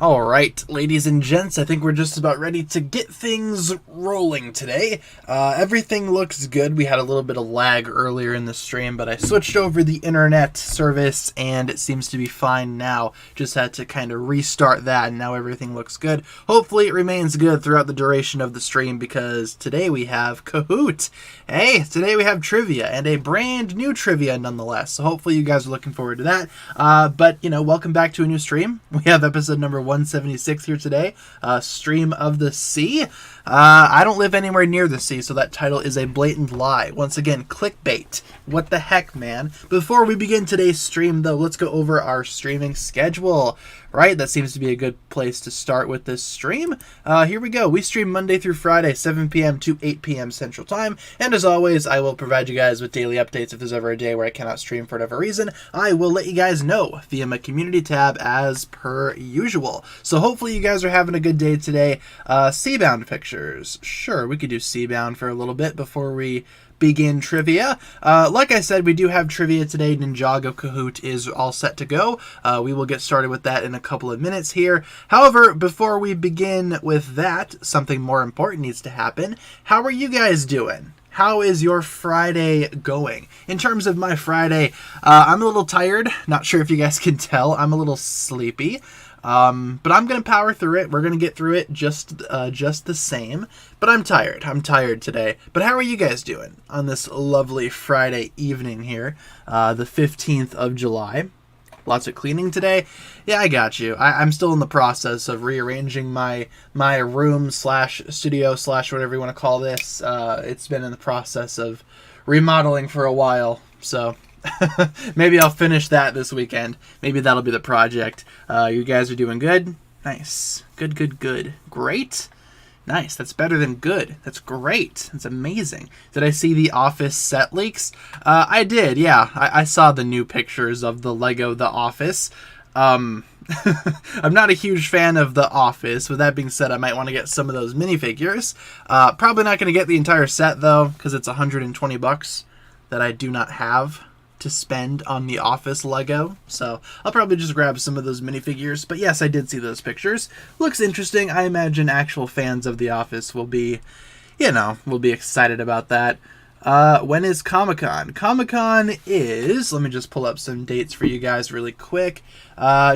All right, ladies and gents, I think we're just about ready to get things rolling today. Everything looks good. We had a little bit of lag earlier in the stream, but I switched over the internet service and it seems to be fine now. Just had to kind of restart that and now everything looks good. Hopefully it remains good throughout the duration of the stream because today we have Kahoot. Hey, today we have trivia and a brand new trivia nonetheless. So hopefully you guys are looking forward to that. But, you know, welcome back to a new stream. We have episode number 176 here today, Stream of the Sea. I don't live anywhere near the sea, so that title is a blatant lie. Once again, clickbait. What the heck, man? Before we begin today's stream, though, let's go over our streaming schedule. Right, that seems to be a good place to start with this stream. Here we go. We stream Monday through Friday, 7 p.m. to 8 p.m. Central Time. And as always, I will provide you guys with daily updates. If there's ever a day where I cannot stream for whatever reason, I will let you guys know via my community tab as per usual. So hopefully you guys are having a good day today. Seabound pictures. Sure, we could do Seabound for a little bit before we begin trivia. Like I said, we do have trivia today. Ninjago Kahoot is all set to go. We will get started with that in a couple of minutes here. However, before we begin with that, something more important needs to happen. How are you guys doing? How is your Friday going? In terms of my Friday, I'm a little tired. Not sure if you guys can tell. I'm a little sleepy. But I'm going to power through it. We're going to get through it just the same. But I'm tired. I'm tired today. But how are you guys doing on this lovely Friday evening here, the 15th of July? Lots of cleaning today. Yeah, I got you. I'm still in the process of rearranging my room slash studio slash whatever you want to call this. It's been in the process of remodeling for a while, so maybe I'll finish that this weekend. Maybe that'll be the project. You guys are doing good? Nice. Good. Great. Nice. That's better than good. That's great. That's amazing. Did I see the Office set leaks? I did, yeah. I saw the new pictures of the Lego The Office. I'm not a huge fan of The Office. With that being said, I might want to get some of those minifigures. Probably not going to get the entire set, though, because it's $120 that I do not have to spend on the Office Lego, so I'll probably just grab some of those minifigures. But yes, I did see those pictures. Looks interesting. I imagine actual fans of The Office will be, will be excited about that. When is Comic-Con? Comic-Con is, let me just pull up some dates for you guys really quick,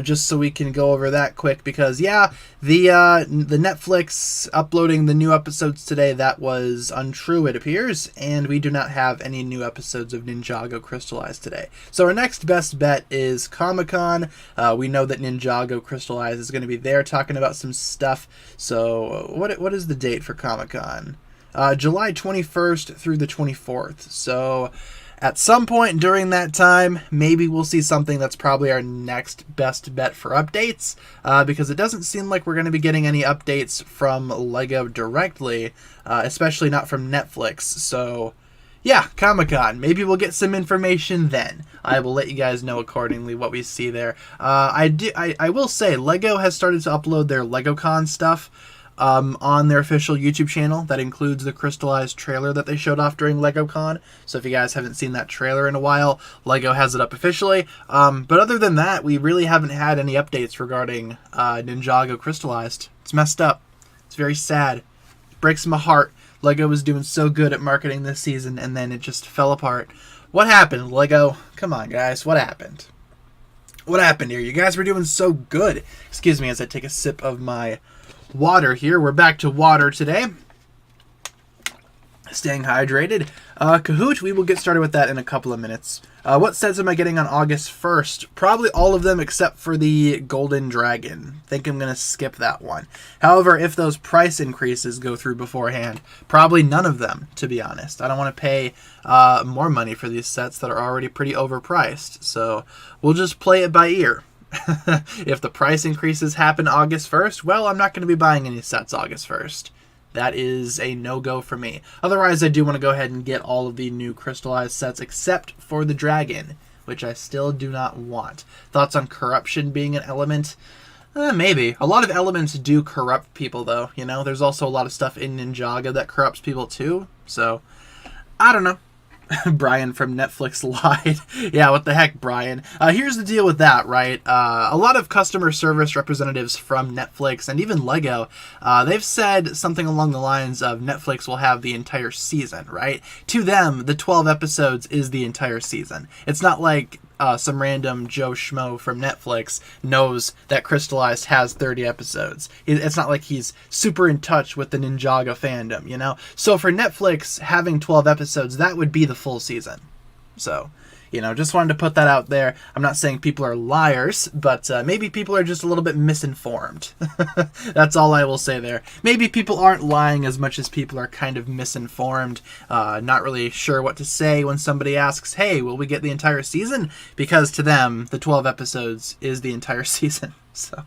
just so we can go over that quick, because yeah, the Netflix uploading the new episodes today, that was untrue, it appears, and we do not have any new episodes of Ninjago crystallized today. So our next best bet is Comic-Con. We know that Ninjago crystallized is going to be there talking about some stuff. So what is the date for Comic-Con? July 21st through the 24th. So at some point during that time, maybe we'll see something that's probably our next best bet for updates, because it doesn't seem like we're going to be getting any updates from LEGO directly, especially not from Netflix. So yeah, Comic-Con. Maybe we'll get some information then. I will let you guys know accordingly what we see there. I will say, LEGO has started to upload their LegoCon stuff on their official YouTube channel. That includes the crystallized trailer that they showed off during LegoCon. So if you guys haven't seen that trailer in a while, LEGO has it up officially. But other than that, we really haven't had any updates regarding Ninjago crystallized. It's messed up. It's very sad. It breaks my heart. LEGO was doing so good at marketing this season, and then it just fell apart. What happened, LEGO? Come on, guys. What happened? What happened here? You guys were doing so good. Excuse me as I take a sip of my water here. We're back to water today. Staying hydrated. Kahoot, we will get started with that in a couple of minutes. What sets am I getting on August 1st? Probably all of them except for the Golden Dragon. Think I'm going to skip that one. However, if those price increases go through beforehand, probably none of them, to be honest. I don't want to pay more money for these sets that are already pretty overpriced. So we'll just play it by ear. If the price increases happen August 1st, well, I'm not going to be buying any sets August 1st. That is a no-go for me. Otherwise, I do want to go ahead and get all of the new crystallized sets except for the dragon, which I still do not want. Thoughts on corruption being an element? Maybe. A lot of elements do corrupt people, though. There's also a lot of stuff in Ninjago that corrupts people, too. So, I don't know. Brian from Netflix lied. Yeah, what the heck, Brian? Here's the deal with that, right? A lot of customer service representatives from Netflix and even Lego, they've said something along the lines of Netflix will have the entire season, right? To them, the 12 episodes is the entire season. It's not like some random Joe Schmo from Netflix knows that Crystallized has 30 episodes. It's not like he's super in touch with the Ninjago fandom, you know? So for Netflix having 12 episodes, that would be the full season. So, you know, just wanted to put that out there. I'm not saying people are liars, but maybe people are just a little bit misinformed. That's all I will say there. Maybe people aren't lying as much as people are kind of misinformed, not really sure what to say when somebody asks, hey, will we get the entire season? Because to them, the 12 episodes is the entire season. So,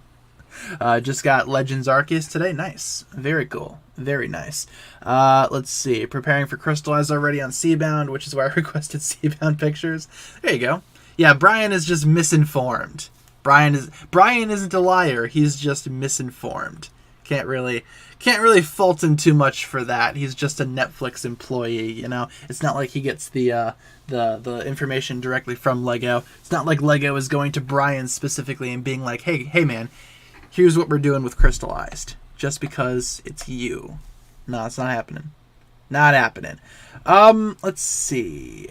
just got Legends Arceus today. Nice. Very cool. Very nice. Let's see. Preparing for Crystallize already on Seabound, which is why I requested Seabound pictures. There you go. Yeah, Brian is just misinformed. Brian isn't a liar. He's just misinformed. Can't really fault him too much for that. He's just a Netflix employee, you know. It's not like he gets the information directly from Lego. It's not like Lego is going to Brian specifically and being like, hey man, here's what we're doing with Crystallized. Just because it's you. No, it's not happening. Not happening. Let's see.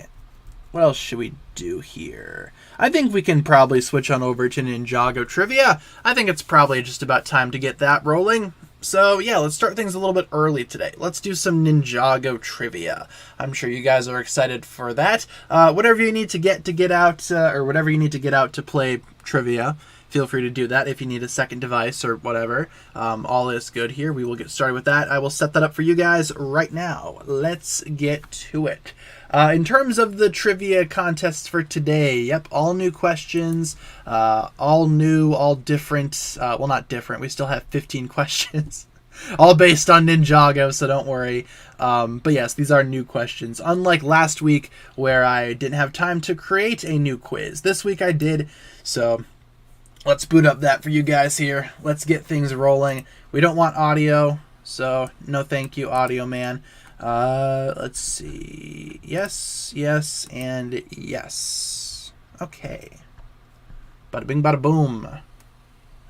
What else should we do here? I think we can probably switch on over to Ninjago Trivia. I think it's probably just about time to get that rolling. So, yeah, let's start things a little bit early today. Let's do some Ninjago Trivia. I'm sure you guys are excited for that. Whatever you need to get out, or whatever you need to get out to play trivia, feel free to do that if you need a second device or whatever. All is good here. We will get started with that. I will set that up for you guys right now. Let's get to it. In terms of the trivia contests for today, yep, all new questions, all new, all different. Well, not different. We still have 15 questions. All based on Ninjago, so don't worry. But yes, these are new questions. Unlike last week where I didn't have time to create a new quiz. This week I did, so let's boot up that for you guys here. Let's get things rolling. We don't want audio, so no thank you, audio man. Let's see. Yes, and yes. Okay. Bada bing, bada boom.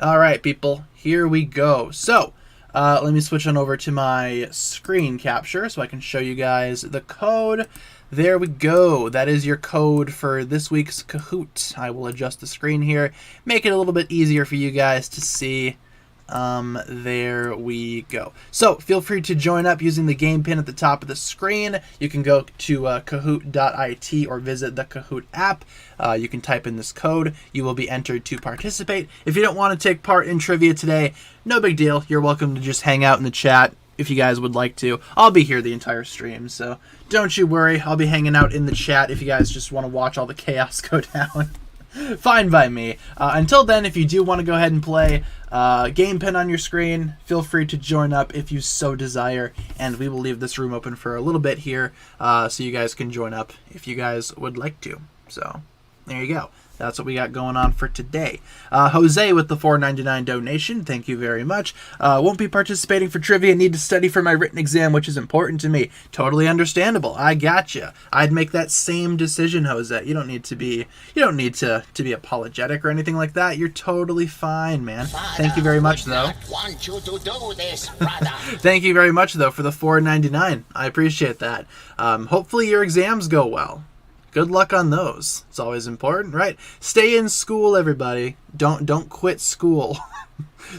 All right, people. Here we go. So, let me switch on over to my screen capture so I can show you guys the code. There we go. That is your code for this week's Kahoot. I will adjust the screen here, make it a little bit easier for you guys to see. There we go. So feel free to join up using the game pin at the top of the screen. You can go to kahoot.it or visit the Kahoot app. You can type in this code. You will be entered to participate. If you don't want to take part in trivia today, no big deal. You're welcome to just hang out in the chat if you guys would like to. I'll be here the entire stream, so don't you worry. I'll be hanging out in the chat if you guys just want to watch all the chaos go down. Fine by me. Until then, if you do want to go ahead and play, game pin on your screen, feel free to join up if you so desire, and we will leave this room open for a little bit here, so you guys can join up if you guys would like to. So, there you go. That's what we got going on for today. Jose with the $4.99 donation. Thank you very much. Won't be participating for trivia. Need to study for my written exam, which is important to me. Totally understandable. I gotcha. I'd make that same decision, Jose. You don't need to be apologetic or anything like that. You're totally fine, man. Thank you very much, though. Want you to do this, Thank you very much, though, for the $4.99. I appreciate that. Hopefully your exams go well. Good luck on those. It's always important, right? Stay in school, everybody. Don't quit school.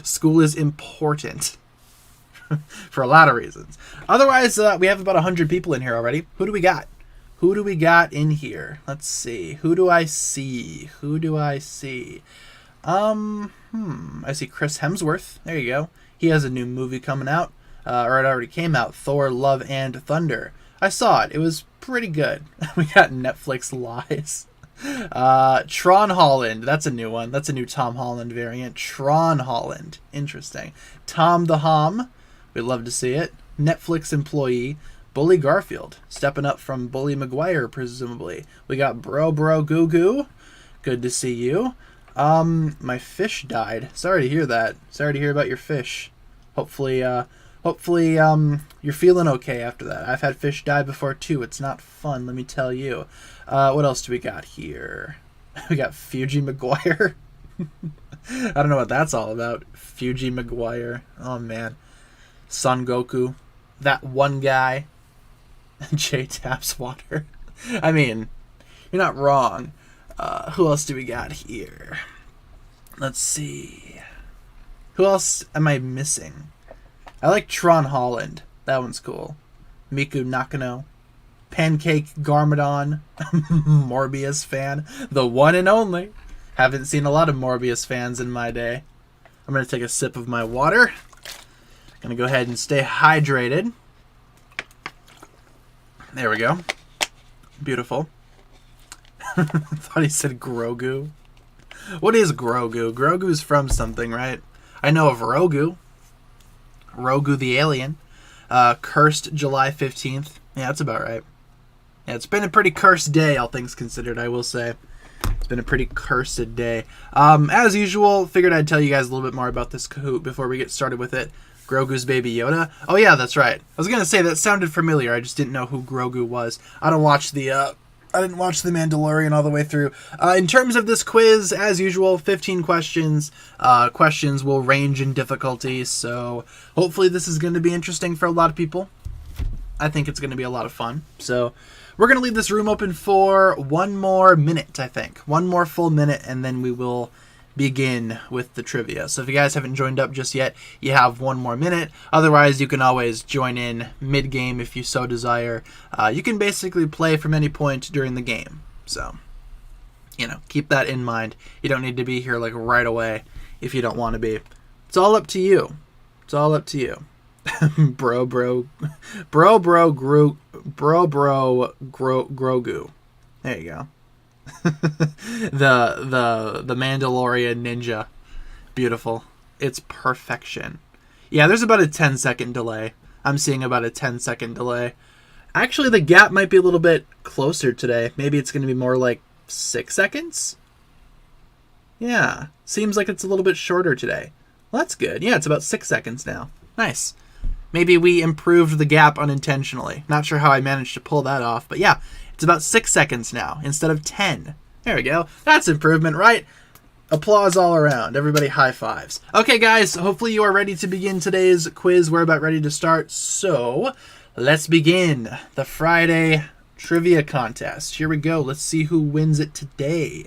School is important for a lot of reasons. Otherwise, we have about 100 people in here already. Who do we got? Who do we got in here? Let's see. Who do I see? I see Chris Hemsworth. There you go. He has a new movie coming out. Or it already came out. Thor, Love, and Thunder. I saw it. It was pretty good. We got Netflix lies. Tron Holland. That's a new one. That's a new Tom Holland variant. Tron Holland. Interesting. Tom the Hom. We'd love to see it. Netflix employee. Bully Garfield. Stepping up from Bully McGuire, presumably. We got Bro Goo Goo. Good to see you. My fish died. Sorry to hear that. Sorry to hear about your fish. Hopefully Hopefully, you're feeling okay after that. I've had fish die before too. It's not fun, let me tell you. What else do we got here? We got Fuji Maguire. I don't know what that's all about. Fuji Maguire. Oh man. Son Goku. That one guy. J Taps Water. I mean, you're not wrong. Who else do we got here? Let's see. Who else am I missing? I like Tron Holland. That one's cool. Miku Nakano. Pancake Garmadon. Morbius fan. The one and only. Haven't seen a lot of Morbius fans in my day. I'm going to take a sip of my water. Going to go ahead and stay hydrated. There we go. Beautiful. Thought he said Grogu. What is Grogu? Grogu's from something, right? I know of Rogu. Rogu the alien. Cursed July 15th. Yeah, that's about right. Yeah, it's been a pretty cursed day, all things considered, I will say. It's been a pretty cursed day. As usual, figured I'd tell you guys a little bit more about this Kahoot before we get started with it. Grogu's Baby Yoda. Oh yeah, that's right. I was gonna say that sounded familiar. I just didn't know who Grogu was. I didn't watch The Mandalorian all the way through. In terms of this quiz, as usual, 15 questions. Questions will range in difficulty, so hopefully this is going to be interesting for a lot of people. I think it's going to be a lot of fun. So we're going to leave this room open for one more minute, I think. One more full minute, and then we will begin with the trivia. So if you guys haven't joined up just yet, you have one more minute. Otherwise, you can always join in mid-game if you so desire. You can basically play from any point during the game. So, keep that in mind. You don't need to be here like right away if you don't want to be. It's all up to you. It's all up to you. Grogu. There you go. the Mandalorian ninja. Beautiful. It's perfection. Yeah, there's about a 10-second delay. I'm seeing about a 10-second delay. Actually, the gap might be a little bit closer today. Maybe it's going to be more like 6 seconds? Yeah, seems like it's a little bit shorter today. Well, that's good. Yeah, it's about 6 seconds now. Nice. Maybe we improved the gap unintentionally. Not sure how I managed to pull that off, but yeah, it's about 6 seconds now instead of 10. There we go. That's improvement, right? Applause all around. Everybody high fives. Okay, guys, hopefully you are ready to begin today's quiz. We're about ready to start, so let's begin the Friday trivia contest. Here we go. Let's see who wins it today.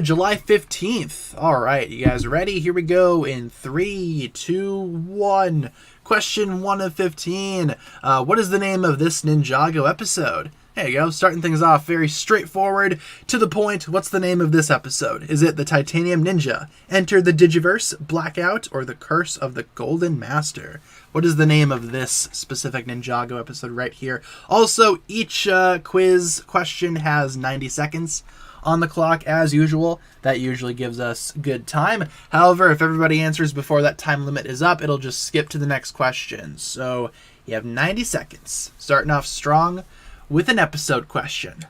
July 15th. All right, you guys ready? Here we go in 3, 2, 1. Question 1 of 15. What is the name of this Ninjago episode? There you go. Starting things off very straightforward, to the point. What's the name of this episode? Is it the Titanium Ninja, Enter the Digiverse, Blackout, or the Curse of the Golden Master? What is the name of this specific Ninjago episode right here? Also, each quiz question has 90 seconds on the clock as usual. That usually gives us good time. However, if everybody answers before that time limit is up, it'll just skip to the next question. So you have 90 seconds. Starting off strong with an episode question.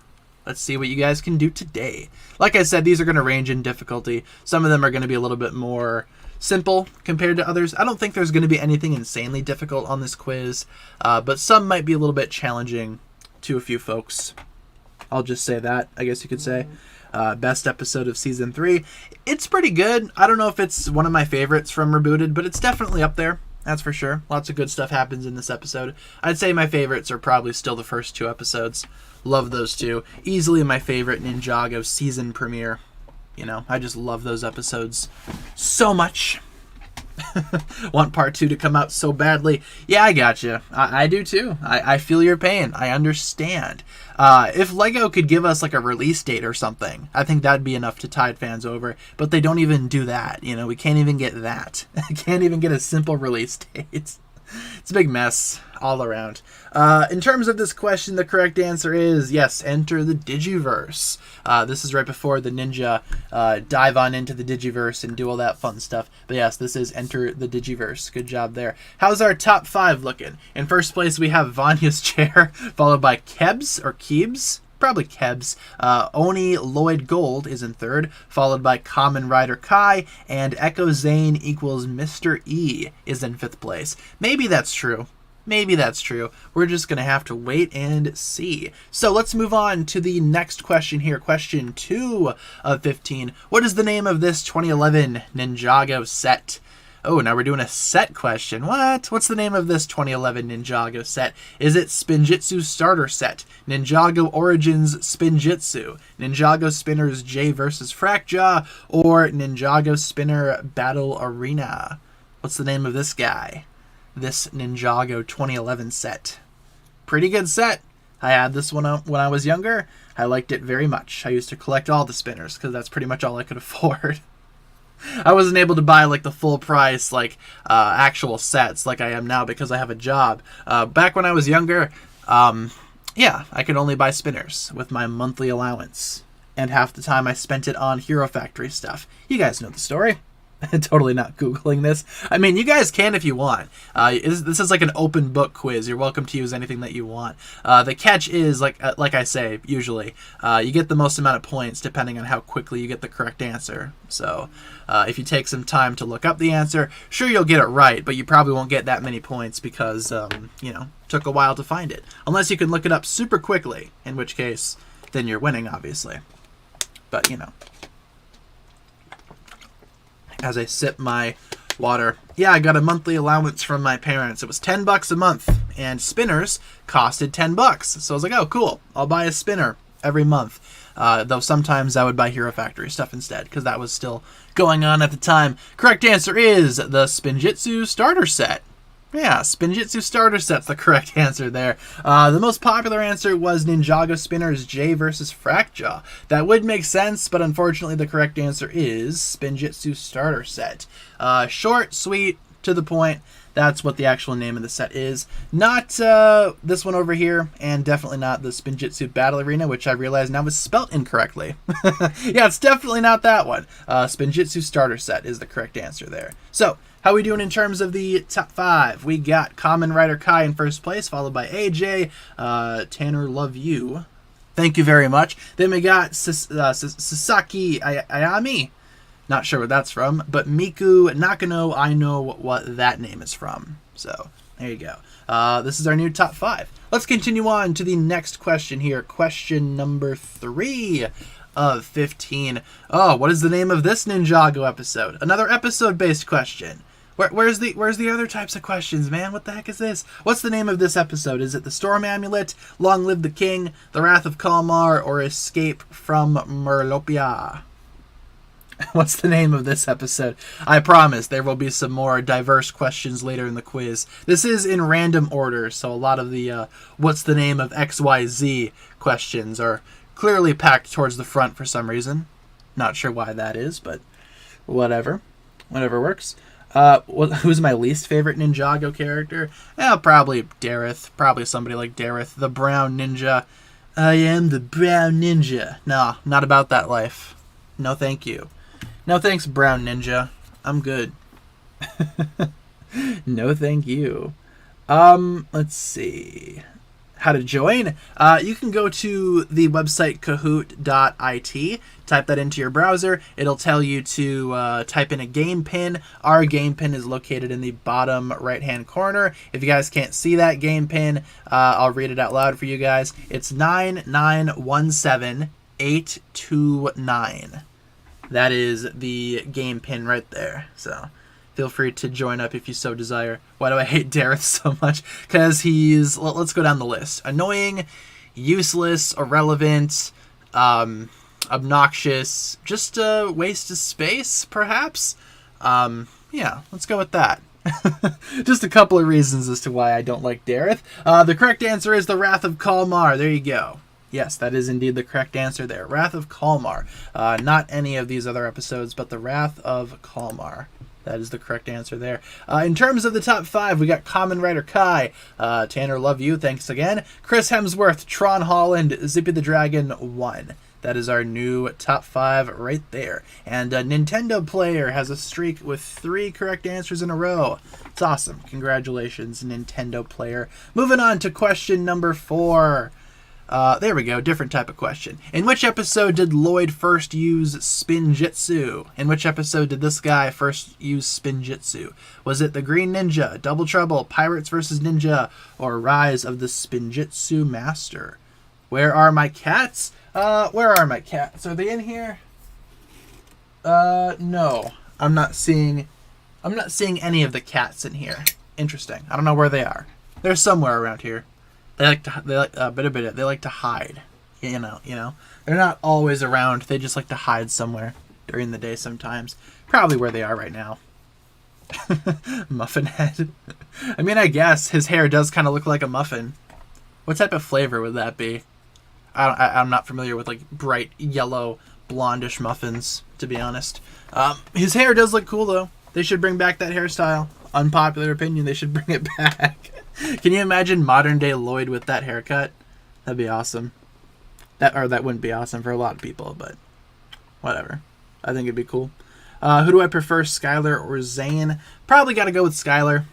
Let's see what you guys can do today. Like I said, these are going to range in difficulty. Some of them are going to be a little bit more simple compared to others. I don't think there's going to be anything insanely difficult on this quiz, but some might be a little bit challenging to a few folks. I'll just say that, I guess you could say. Best episode of Season 3. It's pretty good. I don't know if it's one of my favorites from Rebooted, but it's definitely up there. That's for sure. Lots of good stuff happens in this episode. I'd say my favorites are probably still the first 2 episodes. Love those 2. Easily my favorite Ninjago season premiere. I just love those episodes so much. Want part 2 to come out so badly. Yeah, I gotcha. I do too. I feel your pain. I understand. If Lego could give us like a release date or something, I think that'd be enough to tide fans over. But they don't even do that. We can't even get that. Can't even get a simple release date. It's a big mess all around. In terms of this question, the correct answer is yes, enter the Digiverse. This is right before the ninja dive on into the Digiverse and do all that fun stuff. But yes, this is enter the Digiverse. Good job there. How's our top 5 looking? In first place, we have Vanya's chair, followed by Kebs or Keebs. probably Kebs. Oni Lloyd Gold is in third, followed by Kamen Rider Kai, and Echo Zane equals Mr. E is in fifth place. Maybe that's true. Maybe that's true. We're just going to have to wait and see. So let's move on to the next question here. Question 2 of 15. What is the name of this 2011 Ninjago set? Oh, now we're doing a set question. What? What's the name of this 2011 Ninjago set? Is it Spinjitzu Starter Set, Ninjago Origins Spinjitzu, Ninjago Spinners J vs. Fractjaw, or Ninjago Spinner Battle Arena? What's the name of this guy? This Ninjago 2011 set. Pretty good set. I had this one when I was younger. I liked it very much. I used to collect all the spinners because that's pretty much all I could afford. I wasn't able to buy like the full price actual sets like I am now because I have a job. Back when I was younger, yeah, I could only buy spinners with my monthly allowance. And half the time I spent it on Hero Factory stuff. You guys know the story. Totally not Googling this. I mean, you guys can if you want. This is like an open book quiz. You're welcome to use anything that you want. The catch is, like I say, usually, you get the most amount of points depending on how quickly you get the correct answer. So if you take some time to look up the answer, sure, you'll get it right, but you probably won't get that many points because, took a while to find it. Unless you can look it up super quickly, in which case, then you're winning, obviously. But, as I sip my water. Yeah, I got a monthly allowance from my parents. It was $10 a month, and spinners costed $10. So I was like, oh, cool. I'll buy a spinner every month. Though sometimes I would buy Hero Factory stuff instead, because that was still going on at the time. Correct answer is the Spinjitzu Starter Set. Yeah, Spinjitzu Starter Set's the correct answer there. The most popular answer was Ninjago Spinners J vs. Fractjaw. That would make sense, but unfortunately the correct answer is Spinjitzu Starter Set. Short, sweet, to the point. That's what the actual name of the set is. Not this one over here, and definitely not the Spinjitzu Battle Arena, which I realize now is spelt incorrectly. Yeah, it's definitely not that one. Spinjitzu Starter Set is the correct answer there. So, how are we doing in terms of the top 5? We got Kamen Rider Kai in first place, followed by AJ, Tanner Love You. Thank you very much. Then we got Sasaki Ayami. Not sure what that's from, but Miku Nakano, I know what that name is from. So, there you go. This is our new top 5. Let's continue on to the next question here. Question number 3 of 15. Oh, what is the name of this Ninjago episode? Another episode-based question. Where's the other types of questions, man? What the heck is this? What's the name of this episode? Is it The Storm Amulet, Long Live the King, The Wrath of Kalmar, or Escape from Merlopia? What's the name of this episode? I promise there will be some more diverse questions later in the quiz. This is in random order, so a lot of the what's the name of XYZ questions are clearly packed towards the front for some reason. Not sure why that is, but whatever. Whatever works. Who's my least favorite Ninjago character? Probably Dareth. Probably somebody like Dareth, the brown ninja. I am the brown ninja. No, not about that life. No, thank you. No thanks, brown ninja. I'm good. No, thank you. Let's see. How to join? You can go to the website kahoot.it, type that into your browser. It'll tell you to type in a game pin. Our game pin is located in the bottom right-hand corner. If you guys can't see that game pin, I'll read it out loud for you guys. It's 9917829. That is the game pin right there. So feel free to join up if you so desire. Why do I hate Dareth so much? Because he's... Let's go down the list. Annoying, useless, irrelevant, obnoxious, just a waste of space, perhaps? Yeah, let's go with that. Just a couple of reasons as to why I don't like Dareth. The correct answer is The Wrath of Kalmar. There you go. Yes, that is indeed the correct answer there. Wrath of Kalmar. Not any of these other episodes, but The Wrath of Kalmar. That is the correct answer there. In terms of the top 5, we got Kamen Rider Kai, Tanner Love You, thanks again, Chris Hemsworth, Tron Holland, Zippy the Dragon 1. That is our new top 5 right there. And Nintendo Player has a streak with 3 correct answers in a row. It's awesome. Congratulations, Nintendo Player. Moving on to question number 4. There we go. Different type of question. In which episode did Lloyd first use Spinjitzu? In which episode did this guy first use Spinjitzu? Was it The Green Ninja, Double Trouble, Pirates vs. Ninja, or Rise of the Spinjitzu Master? Where are my cats? Where are my cats? Are they in here? No. I'm not seeing any of the cats in here. Interesting. I don't know where they are. They're somewhere around here. They like to hide. You know. They're not always around. They just like to hide somewhere during the day sometimes. Probably where they are right now. Muffin head. I mean, I guess his hair does kind of look like a muffin. What type of flavor would that be? I'm not familiar with like bright yellow blondish muffins, to be honest. His hair does look cool though. They should bring back that hairstyle. Unpopular opinion, they should bring it back. Can you imagine modern day Lloyd with that haircut? That'd be awesome. That wouldn't be awesome for a lot of people, but whatever. I think it'd be cool. Who do I prefer, Skylar or Zane? Probably got to go with Skylar.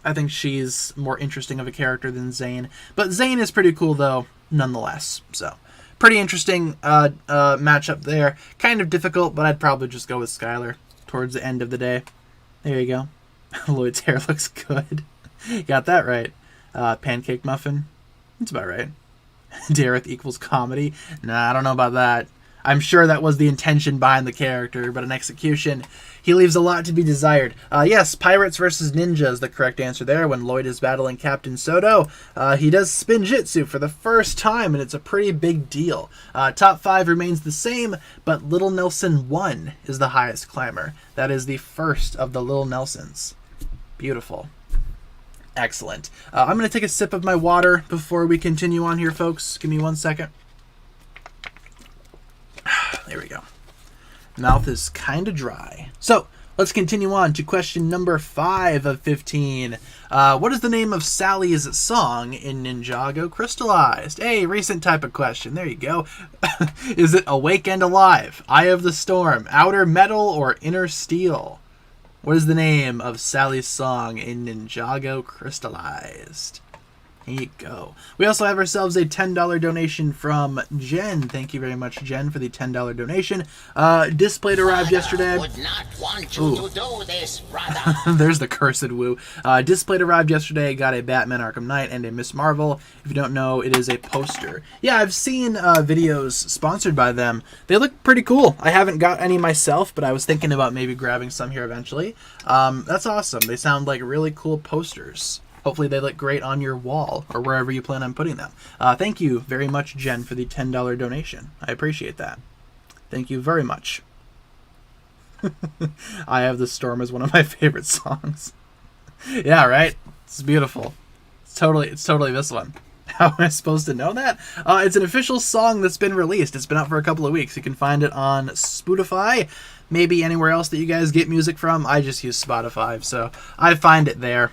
I think she's more interesting of a character than Zane. But Zane is pretty cool, though, nonetheless. So, pretty interesting matchup there. Kind of difficult, but I'd probably just go with Skylar towards the end of the day. There you go. Lloyd's hair looks good. Got that right. Pancake muffin. That's about right. Dareth equals comedy. Nah, I don't know about that. I'm sure that was the intention behind the character, but in execution, he leaves a lot to be desired. Yes, Pirates versus Ninja is the correct answer there. When Lloyd is battling Captain Soto, he does Spinjitzu for the first time, and it's a pretty big deal. Top 5 remains the same, but Little Nelson 1 is the highest climber. That is the first of the Little Nelsons. Beautiful. Excellent. I'm going to take a sip of my water before we continue on here, folks. Give me 1 second. There we go. Mouth is kind of dry. So, let's continue on to question number 5 of 15. What is the name of Sally's song in Ninjago Crystallized? Hey, recent type of question. There you go. Is it Awake and Alive, Eye of the Storm, Outer Metal, or Inner Steel? What is the name of Sally's song in Ninjago Crystallized? Here you go. We also have ourselves a $10 donation from Jen. Thank you very much, Jen, for the $10 donation. Displate arrived yesterday. Would not want you to do this, brother. There's the cursed woo. Displate arrived yesterday. Got a Batman Arkham Knight and a Miss Marvel. If you don't know, it is a poster. Yeah, I've seen videos sponsored by them. They look pretty cool. I haven't got any myself, but I was thinking about maybe grabbing some here eventually. That's awesome. They sound like really cool posters. Hopefully they look great on your wall or wherever you plan on putting them. Thank you very much, Jen, for the $10 donation. I appreciate that. Thank you very much. Eye of the Storm is one of my favorite songs. Yeah, right? It's beautiful. It's totally this one. How am I supposed to know that? It's an official song that's been released. It's been out for a couple of weeks. You can find it on Spotify. Maybe anywhere else that you guys get music from. I just use Spotify, so I find it there.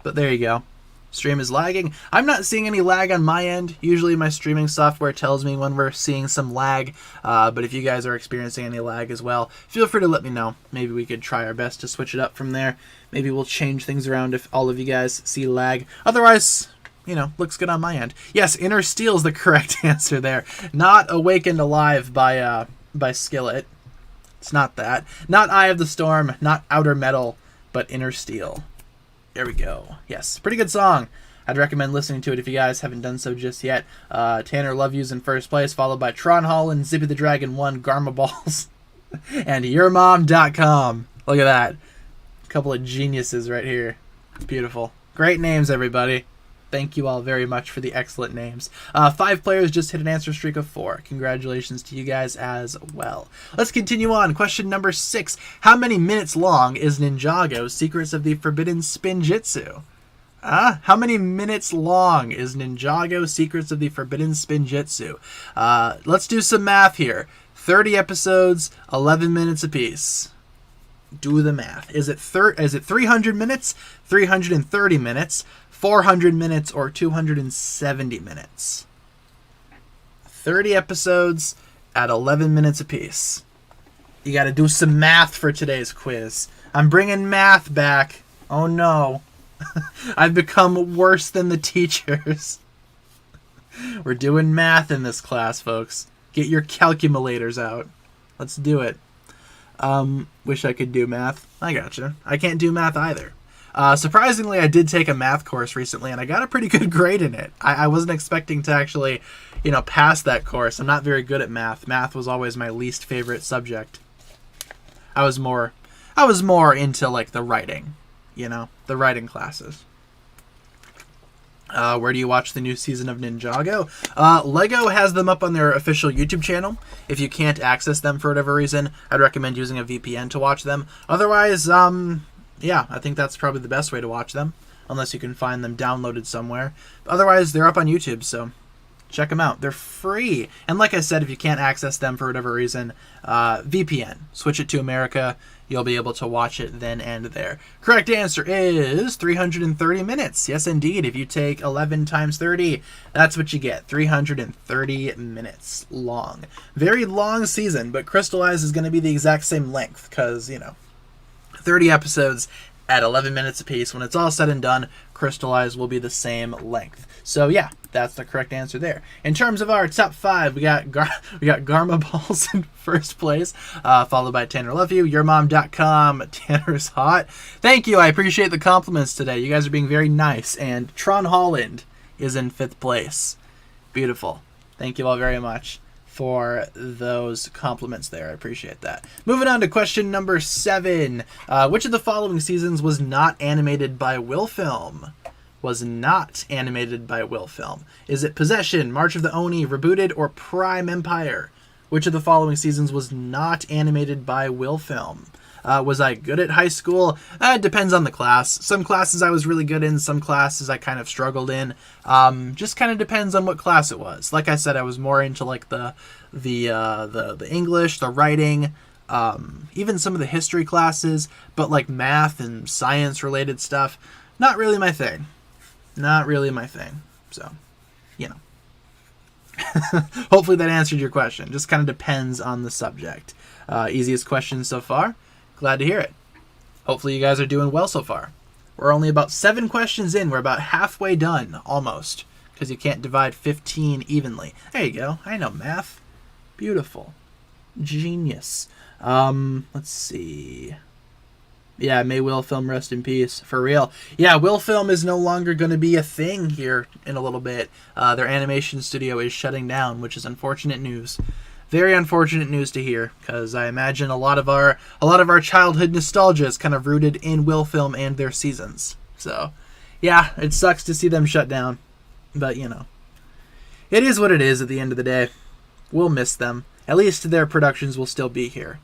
But there you go. Stream is lagging. I'm not seeing any lag on my end. Usually my streaming software tells me when we're seeing some lag. But if you guys are experiencing any lag as well, feel free to let me know. Maybe we could try our best to switch it up from there. Maybe we'll change things around if all of you guys see lag. Otherwise, you know, looks good on my end. Yes, Inner Steel is the correct answer there. Not Awake and Alive by Skillet. It's not that. Not Eye of the Storm. Not Outer Metal. But Inner Steel. There we go. Yes, pretty good song. I'd recommend listening to it if you guys haven't done so just yet. Tanner Love You's in first place, followed by Tron Holland, Zippy the Dragon 1, Garma Balls, and YourMom.com. Look at that. A couple of geniuses right here. Beautiful. Great names, everybody. Thank you all very much for the excellent names. 5 players just hit an answer streak of 4. Congratulations to you guys as well. Let's continue on. Question number 6. How many minutes long is Ninjago Secrets of the Forbidden Spinjitzu? How many minutes long is Ninjago Secrets of the Forbidden Spinjitzu? Let's do some math here. 30 episodes, 11 minutes apiece. Do the math. Is it 300 minutes, 330 minutes, 400 minutes, or 270 minutes? 30 episodes at 11 minutes apiece. You got to do some math for today's quiz. I'm bringing math back. Oh no. I've become worse than the teachers. We're doing math in this class, folks. Get your calculators out. Let's do it. Wish I could do math. I gotcha. I can't do math either. Surprisingly, I did take a math course recently, and I got a pretty good grade in it. I wasn't expecting to actually, pass that course. I'm not very good at math. Math was always my least favorite subject. I was more into, like, the writing, the writing classes. Where do you watch the new season of Ninjago? Lego has them up on their official YouTube channel. If you can't access them for whatever reason, I'd recommend using a VPN to watch them. Otherwise, yeah, I think that's probably the best way to watch them, unless you can find them downloaded somewhere. Otherwise, they're up on YouTube, so check them out. They're free. And like I said, if you can't access them for whatever reason, VPN. Switch it to America. You'll be able to watch it then and there. Correct answer is 330 minutes. Yes, indeed. If you take 11 times 30, that's what you get. 330 minutes long. Very long season, but Crystallize is going to be the exact same length because, 30 episodes at 11 minutes apiece. When it's all said and done, Crystallize will be the same length. So yeah, that's the correct answer there. In terms of our top 5, we got Garma Balls in first place, followed by Tanner Love You, YourMom.com, Tanner's Hot. Thank you, I appreciate the compliments today. You guys are being very nice. And Tron Holland is in 5th place. Beautiful. Thank you all very much for those compliments there. I appreciate that. Moving on to question number 7. Which of the following seasons was not animated by Wilfilm? Was not animated by Wilfilm. Is it Possession, March of the Oni, Rebooted, or Prime Empire? Which of the following seasons was not animated by Wilfilm? Was I good at high school? It depends on the class. Some classes I was really good in, some classes I kind of struggled in. Just kind of depends on what class it was. Like I said, I was more into like the English, the writing, even some of the history classes, but like math and science related stuff, not really my thing. Not really my thing. So, hopefully that answered your question. Just kind of depends on the subject. Easiest question so far. Glad to hear it. Hopefully you guys are doing well so far. We're only about 7 questions in. We're about halfway done, almost, because you can't divide 15 evenly. There you go. I know math. Beautiful. Genius. Let's see. Yeah, may Wilfilm rest in peace. For real. Yeah, Wilfilm is no longer going to be a thing here in a little bit. Their animation studio is shutting down, which is unfortunate news. Very unfortunate news to hear, because I imagine a lot of our childhood nostalgia is kind of rooted in Wilfilm and their seasons. So, yeah, it sucks to see them shut down. But, it is what it is at the end of the day. We'll miss them. At least their productions will still be here.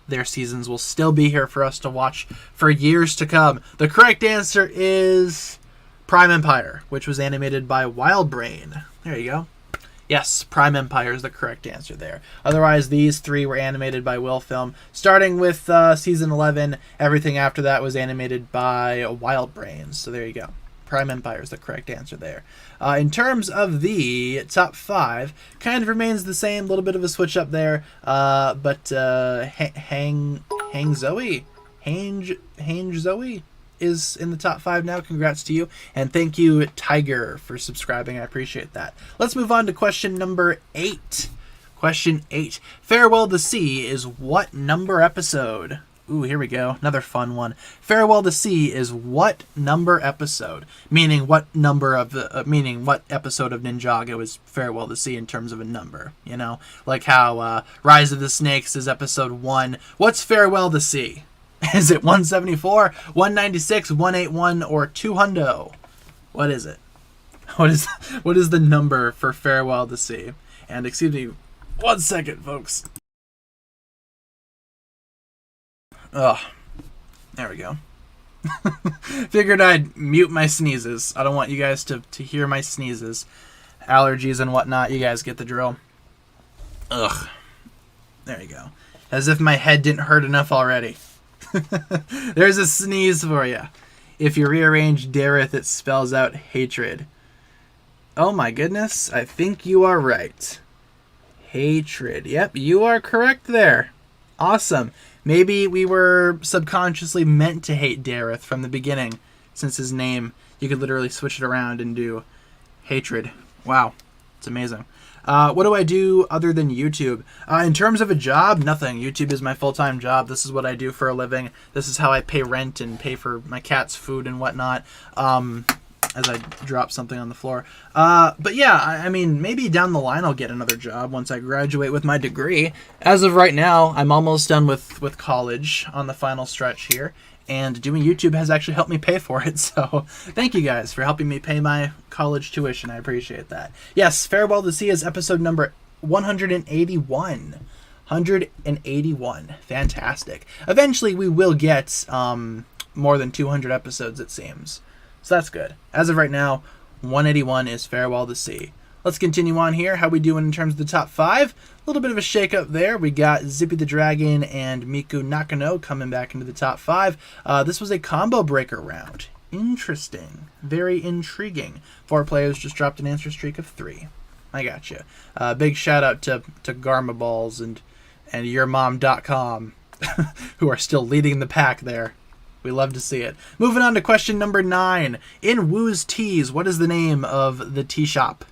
Their seasons will still be here for us to watch for years to come. The correct answer is Prime Empire, which was animated by Wildbrain. There you go. Yes, Prime Empire is the correct answer there. Otherwise, these 3 were animated by Wilfilm. Starting with season 11, everything after that was animated by Wildbrain. So there you go. Prime Empire is the correct answer there. In terms of the top 5, kind of remains the same, a little bit of a switch up there, but Hang Zoe is in the top 5 now. Congrats to you, and thank you, Tiger, for subscribing. I appreciate that. Let's move on to question number 8. Question 8. Farewell to Sea is what number episode? Ooh, here we go. Another fun one. Farewell to Sea is what number episode? Meaning what number of the what episode of Ninjago is Farewell to Sea in terms of a number, Like how Rise of the Snakes is episode 1. What's Farewell to Sea? Is it 174, 196, 181, or 200? What is it? What is the number for Farewell to Sea? And excuse me 1 second, folks. Ugh. There we go. Figured I'd mute my sneezes. I don't want you guys to hear my sneezes. Allergies and whatnot. You guys get the drill. Ugh. There you go. As if my head didn't hurt enough already. There's a sneeze for you. If you rearrange Dareth, it spells out hatred. Oh my goodness. I think you are right. Hatred. Yep, you are correct there. Awesome. Maybe we were subconsciously meant to hate Dareth from the beginning, since his name, you could literally switch it around and do hatred. Wow. It's amazing. What do I do other than YouTube? In terms of a job, nothing. YouTube is my full-time job. This is what I do for a living. This is how I pay rent and pay for my cat's food and whatnot. As I drop something on the floor. But yeah, I mean, maybe down the line I'll get another job once I graduate with my degree. As of right now, I'm almost done with college on the final stretch here. And doing YouTube has actually helped me pay for it. So thank you guys for helping me pay my college tuition. I appreciate that. Yes, Farewell to Sea is episode number 181. 181. Fantastic. Eventually we will get more than 200 episodes, it seems. So that's good. As of right now, 181 is Farewell to Sea. Let's continue on here. How we doing in terms of the top 5? A little bit of a shake-up there. We got Zippy the Dragon and Miku Nakano coming back into the top 5. This was a combo breaker round. Interesting. Very intriguing. 4 players just dropped an answer streak of 3. I gotcha. Big shout-out to Garma Balls and YourMom.com who are still leading the pack there. We love to see it. Moving on to question number 9. In Woo's Teas, what is the name of the tea shop?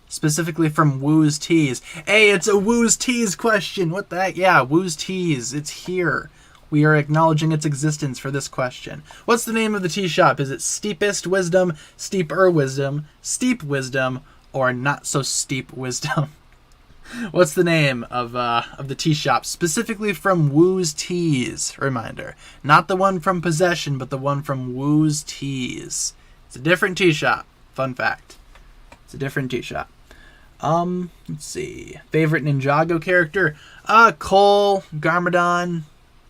Specifically from Woo's Teas. Hey, it's a Woo's Teas question. What the heck? Yeah, Woo's Teas. It's here. We are acknowledging its existence for this question. What's the name of the tea shop? Is it Steepest Wisdom, Steeper Wisdom, Steep Wisdom, or Not So Steep Wisdom? What's the name of the tea shop, specifically from Woo's Teas? Reminder, not the one from Possession, but the one from Woo's Teas. It's a different tea shop. Fun fact. It's a different tea shop. Let's see. Favorite Ninjago character? Cole, Garmadon,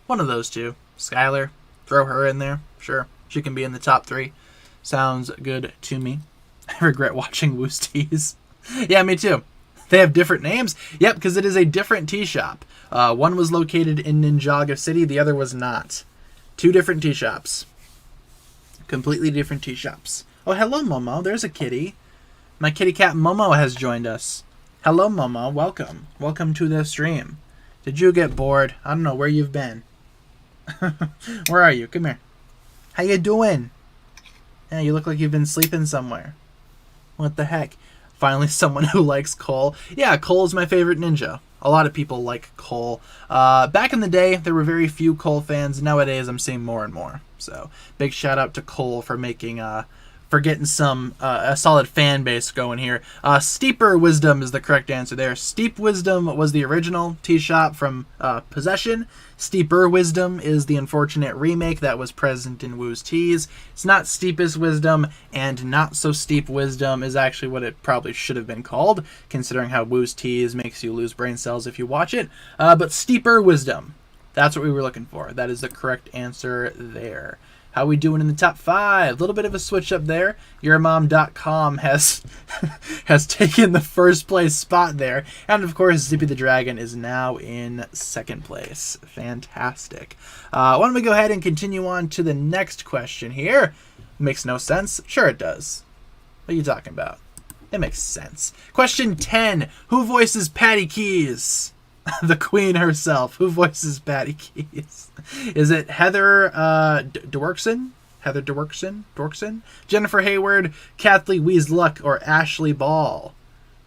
one of those two. Skylar, throw her in there. Sure, she can be in the top 3. Sounds good to me. I regret watching Woo's Teas. Yeah, me too. They have different names? Yep, because it is a different tea shop. One was located in Ninjago City, the other was not. 2 different tea shops. Completely different tea shops. Oh, hello, Momo. There's a kitty. My kitty cat Momo has joined us. Hello, Momo. Welcome. Welcome to the stream. Did you get bored? I don't know where you've been. Where are you? Come here. How you doing? Yeah, you look like you've been sleeping somewhere. What the heck? Finally, someone who likes Cole. Yeah, Cole is my favorite ninja. A lot of people like Cole. Back in the day, there were very few Cole fans. Nowadays, I'm seeing more and more. So, big shout out to Cole for making for getting some a solid fan base going here. Steeper Wisdom is the correct answer there. Steep Wisdom was the original tea shop from Possession. Steeper Wisdom is the unfortunate remake that was present in Woo's Teas. It's not Steepest Wisdom, and Not So Steep Wisdom is actually what it probably should have been called, considering how Woo's Teas makes you lose brain cells if you watch it. But Steeper Wisdom, that's what we were looking for. That is the correct answer there. How we doing in the top 5? A little bit of a switch up there. YourMom.com has has taken the first place spot there. And of course, Zippy the Dragon is now in second place. Fantastic. Why don't we go ahead and continue on to the next question here? Makes no sense. Sure it does. What are you talking about? It makes sense. Question 10. Who voices Patty Keys? The queen herself. Who voices Patty Keys? Is it Heather Dorkson? Heather Dorkson? Jennifer Hayward, Kathleen Weasluck, or Ashley Ball?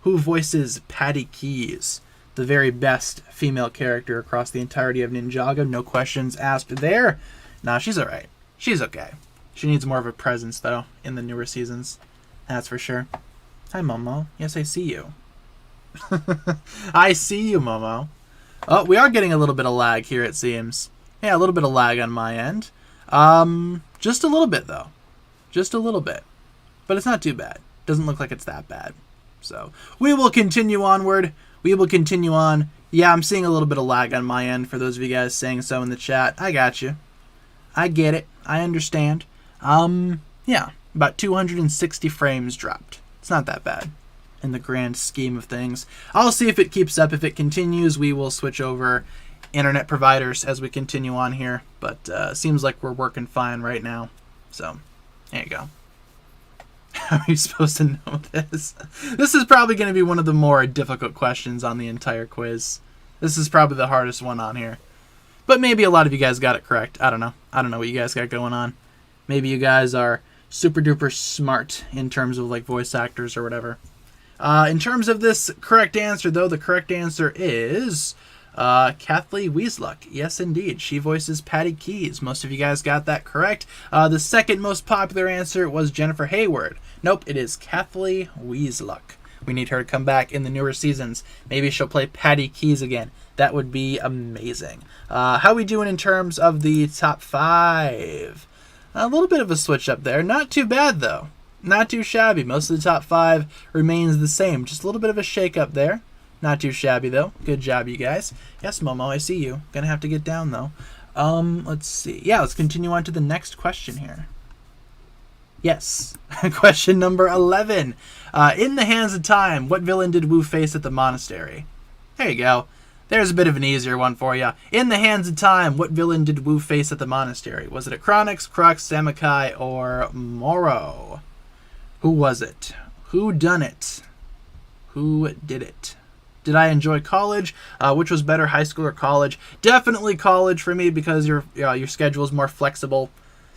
Who voices Patty Keys? The very best female character across the entirety of Ninjago. No questions asked there. Nah, she's alright. She's okay. She needs more of a presence, though, in the newer seasons. That's for sure. Hi, Momo. Yes, I see you. I see you, Momo. Oh, we are getting a little bit of lag here, it seems. Yeah, a little bit of lag on my end. Just a little bit, though. Just a little bit. But it's not too bad. Doesn't look like it's that bad. So, we will continue onward. We will continue on. Yeah, I'm seeing a little bit of lag on my end for those of you guys saying so in the chat. I got you. I get it. I understand. Yeah, about 260 frames dropped. It's not that bad in the grand scheme of things. I'll see if it keeps up. If it continues, we will switch over internet providers as we continue on here. But seems like we're working fine right now. So, there you go. How are you supposed to know this? This is probably going to be one of the more difficult questions on the entire quiz. This is probably the hardest one on here. But maybe a lot of you guys got it correct. I don't know. I don't know what you guys got going on. Maybe you guys are super duper smart in terms of like voice actors or whatever. In terms of this correct answer, though, the correct answer is Kathleen Weasluck. Yes, indeed. She voices Patty Keys. Most of you guys got that correct. The second most popular answer was Jennifer Hayward. Nope, it is Kathleen Weasluck. We need her to come back in the newer seasons. Maybe she'll play Patty Keys again. That would be amazing. How we doing in terms of the top 5? A little bit of a switch up there. Not too bad, though. Not too shabby. Most of the top 5 remains the same. Just a little bit of a shake up there. Not too shabby, though. Good job, you guys. Yes, Momo, I see you. Gonna have to get down, though. Let's see. Yeah, let's continue on to the next question here. Yes. Question number 11. In the hands of time, what villain did Wu face at the monastery? There you go. There's a bit of an easier one for you. In the hands of time, what villain did Wu face at the monastery? Was it Akronix, Crux, Samakai, or Moro? Who was it? Who done it? Who did it? Did I enjoy college? Which was better, high school or college? Definitely college for me because your schedule is more flexible.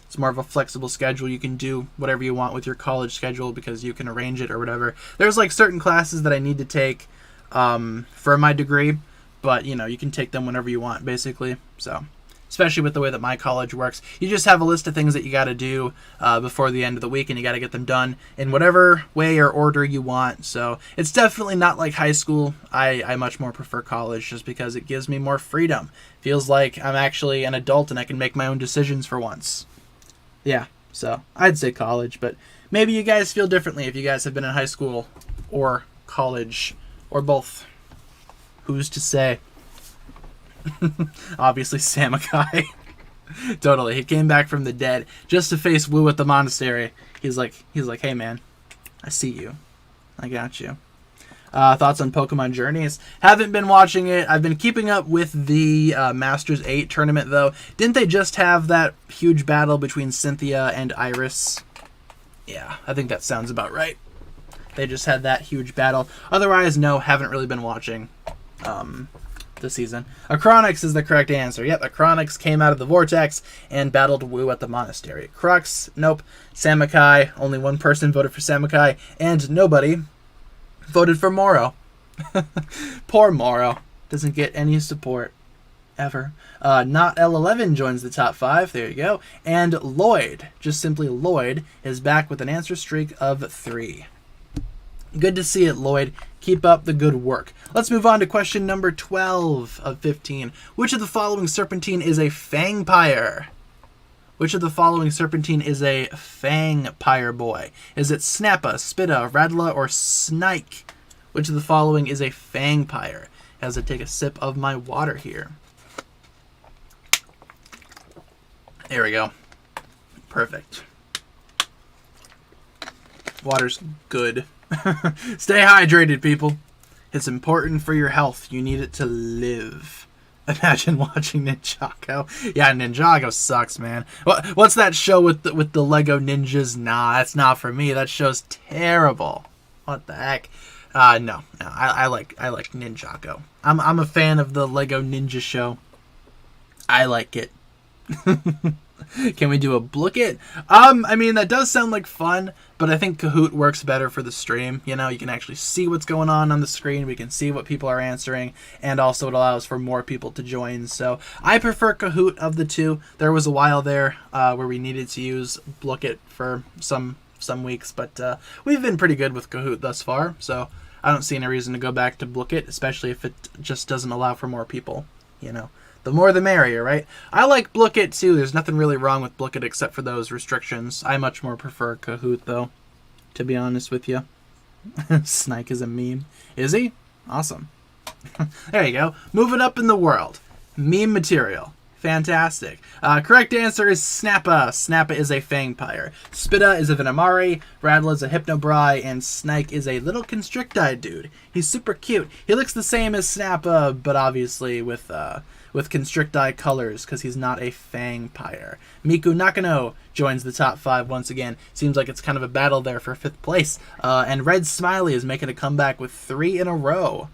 It's more of a flexible schedule. You can do whatever you want with your college schedule because you can arrange it or whatever. There's like certain classes that I need to take for my degree, but you can take them whenever you want, basically. So, especially with the way that my college works, you just have a list of things that you got to do before the end of the week, and you got to get them done in whatever way or order you want. So it's definitely not like high school. I much more prefer college just because it gives me more freedom. Feels like I'm actually an adult and I can make my own decisions for once. Yeah, so I'd say college, but maybe you guys feel differently if you guys have been in high school or college or both. Who's to say? Obviously Samakai. Totally. He came back from the dead just to face Wu at the monastery. He's like, hey man, I see you. I got you. Thoughts on Pokemon Journeys? Haven't been watching it. I've been keeping up with the Masters 8 tournament, though. Didn't they just have that huge battle between Cynthia and Iris? Yeah, I think that sounds about right. They just had that huge battle. Otherwise, no, haven't really been watching the season. Akronix is the correct answer. Yep, Akronix came out of the vortex and battled Wu at the monastery. Crux, nope. Samakai, only one person voted for Samakai, and nobody voted for Moro. Poor Moro. Doesn't get any support. Ever. Not L11 joins the top 5. There you go. And Lloyd, just simply Lloyd, is back with an answer streak of 3. Good to see it, Lloyd. Keep up the good work. Let's move on to question number 12 of 15. Which of the following Serpentine is a Fangpire? Which of the following Serpentine is a Fangpire boy? Is it Snappa, Spitta, Radla, or Snike? Which of the following is a Fangpire? As I take a sip of my water here. There we go. Perfect. Water's good. Stay hydrated, people. It's important for your health. You need it to live. Imagine watching Ninjago. Yeah, Ninjago sucks, man. What's that show with the Lego ninjas? Nah, that's not for me. That show's terrible. What the heck? No. I like Ninjago. I'm a fan of the Lego Ninja show. I like it. Can we do a Blook It? I mean, that does sound like fun, but I think Kahoot works better for the stream. You can actually see what's going on the screen. We can see what people are answering, and also it allows for more people to join. So I prefer Kahoot of the two. There was a while there where we needed to use Blook It for some weeks, but we've been pretty good with Kahoot thus far, so I don't see any reason to go back to Blook It, especially if it just doesn't allow for more people, The more the merrier, right? I like Blook It too. There's nothing really wrong with Blook It except for those restrictions. I much more prefer Kahoot though, to be honest with you. Snike is a meme. Is he? Awesome. There you go. Moving up in the world. Meme material. Fantastic. Correct answer is Snappa. Snappa is a Fangpire. Spitta is a Venomari. Radla is a Hypnobrai. And Snike is a little Constrictide dude. He's super cute. He looks the same as Snappa, but obviously with Constrictide colors, because he's not a Fangpire. Miku Nakano joins the top 5 once again. Seems like it's kind of a battle there for 5th place. And Red Smiley is making a comeback with 3 in a row.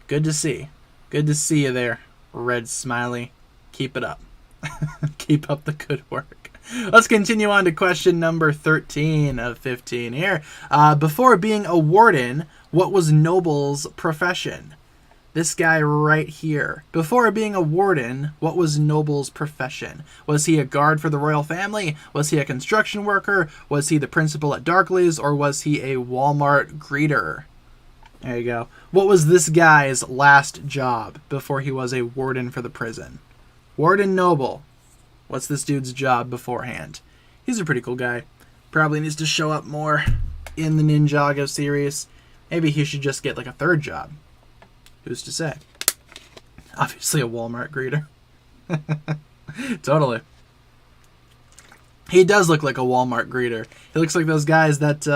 Good to see. Good to see you there, Red Smiley. Keep it up. Keep up the good work. Let's continue on to question number 13 of 15 here. Before being a warden, What was Noble's profession? This guy right here. Before being a warden, what was Noble's profession? Was he a guard for the royal family? Was he a construction worker? Was he the principal at Darkley's? Or was he a Walmart greeter? There you go. What was this guy's last job before he was a warden for the prison? Warden Noble. What's this dude's job beforehand? He's a pretty cool guy. Probably needs to show up more in the Ninjago series. Maybe he should just get like a third job. Who's to say? Obviously a Walmart greeter. Totally. He does look like a Walmart greeter. He looks like those guys that,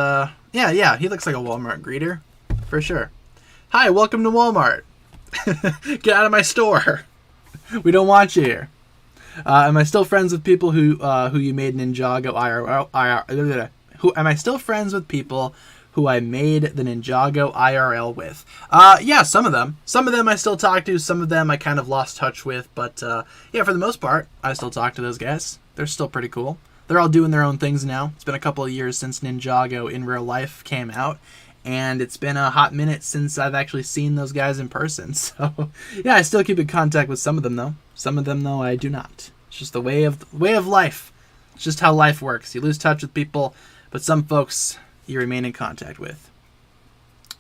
yeah, he looks like a Walmart greeter. For sure. Hi, welcome to Walmart. Get out of my store. We don't want you here. Am I still friends with people who you made Ninjago IRL? Am I still friends with people who I made the Ninjago IRL with? Yeah, some of them. Some of them I still talk to. Some of them I kind of lost touch with. But yeah, for the most part, I still talk to those guys. They're still pretty cool. They're all doing their own things now. It's been a couple of years since Ninjago in real life came out. And it's been a hot minute since I've actually seen those guys in person. So yeah, I still keep in contact with some of them though. Some of them though I do not. It's just the way of life. It's just how life works. You lose touch with people, but some folks you remain in contact with.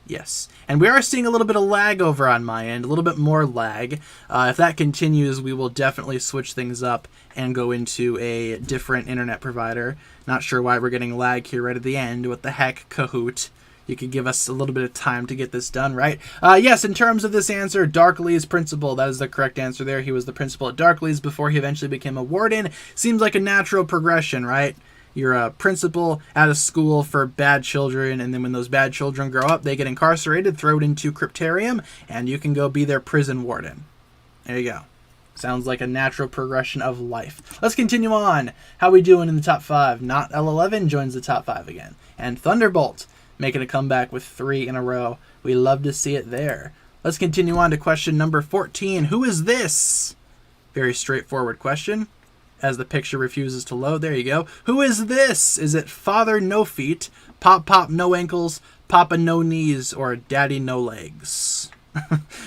Yes. And we are seeing a little bit of lag over on my end, a little bit more lag. If that continues, we will definitely switch things up and go into a different internet provider. Not sure why we're getting lag here right at the end. What the heck, Kahoot? You could give us a little bit of time to get this done, right? Yes, in terms of this answer, Darkley's principal. That is the correct answer there. He was the principal at Darkley's before he eventually became a warden. Seems like a natural progression, right? You're a principal at a school for bad children, and then when those bad children grow up, they get incarcerated, thrown into Cryptarium, and you can go be their prison warden. There you go. Sounds like a natural progression of life. Let's continue on. How we doing in the top 5? Not L11 joins the top 5 again. And Thunderbolt making a comeback with 3 in a row. We love to see it there. Let's continue on to question number 14. Who is this? Very straightforward question. As the picture refuses to load, there you go. Who is this? Is it Father No Feet, Pop Pop No Ankles, Papa No Knees, or Daddy No Legs?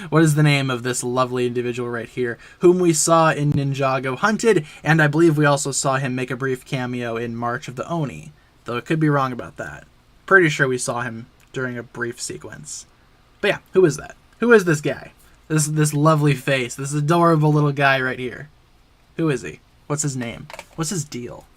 What is the name of this lovely individual right here, whom we saw in Ninjago Hunted, and I believe we also saw him make a brief cameo in March of the Oni, though I could be wrong about that. Pretty sure we saw him during a brief sequence. But yeah, who is that? Who is this guy? This lovely face, this adorable little guy right here. Who is he? What's his name? What's his deal?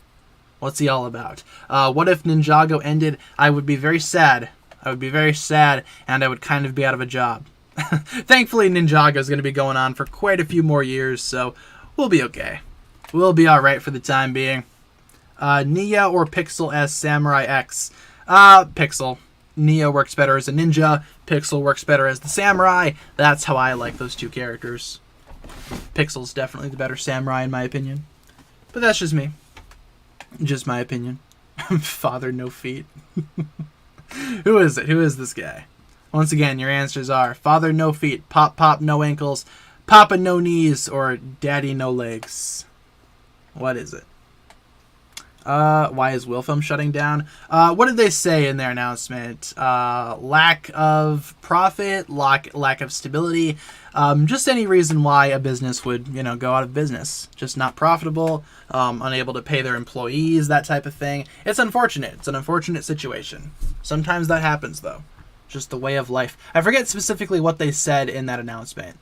What's he all about? What if Ninjago ended? I would be very sad. I would be very sad, and I would kind of be out of a job. Thankfully, Ninjago is going to be going on for quite a few more years, so we'll be okay. We'll be alright for the time being. Nia or Pixel as Samurai X? Pixel. Nia works better as a ninja. Pixel works better as the samurai. That's how I like those two characters. Pixel's definitely the better samurai in my opinion. But that's just me. Just my opinion. Father No Feet. Who is it? Who is this guy? Once again, your answers are Father No Feet, Pop Pop No Ankles, Papa No Knees, or Daddy No Legs. What is it? Why is Wilfilm shutting down? What did they say in their announcement? Lack of profit, lack of stability, just any reason why a business would, go out of business. Just not profitable, unable to pay their employees, that type of thing. It's unfortunate. It's an unfortunate situation. Sometimes that happens, though. Just the way of life. I forget specifically what they said in that announcement.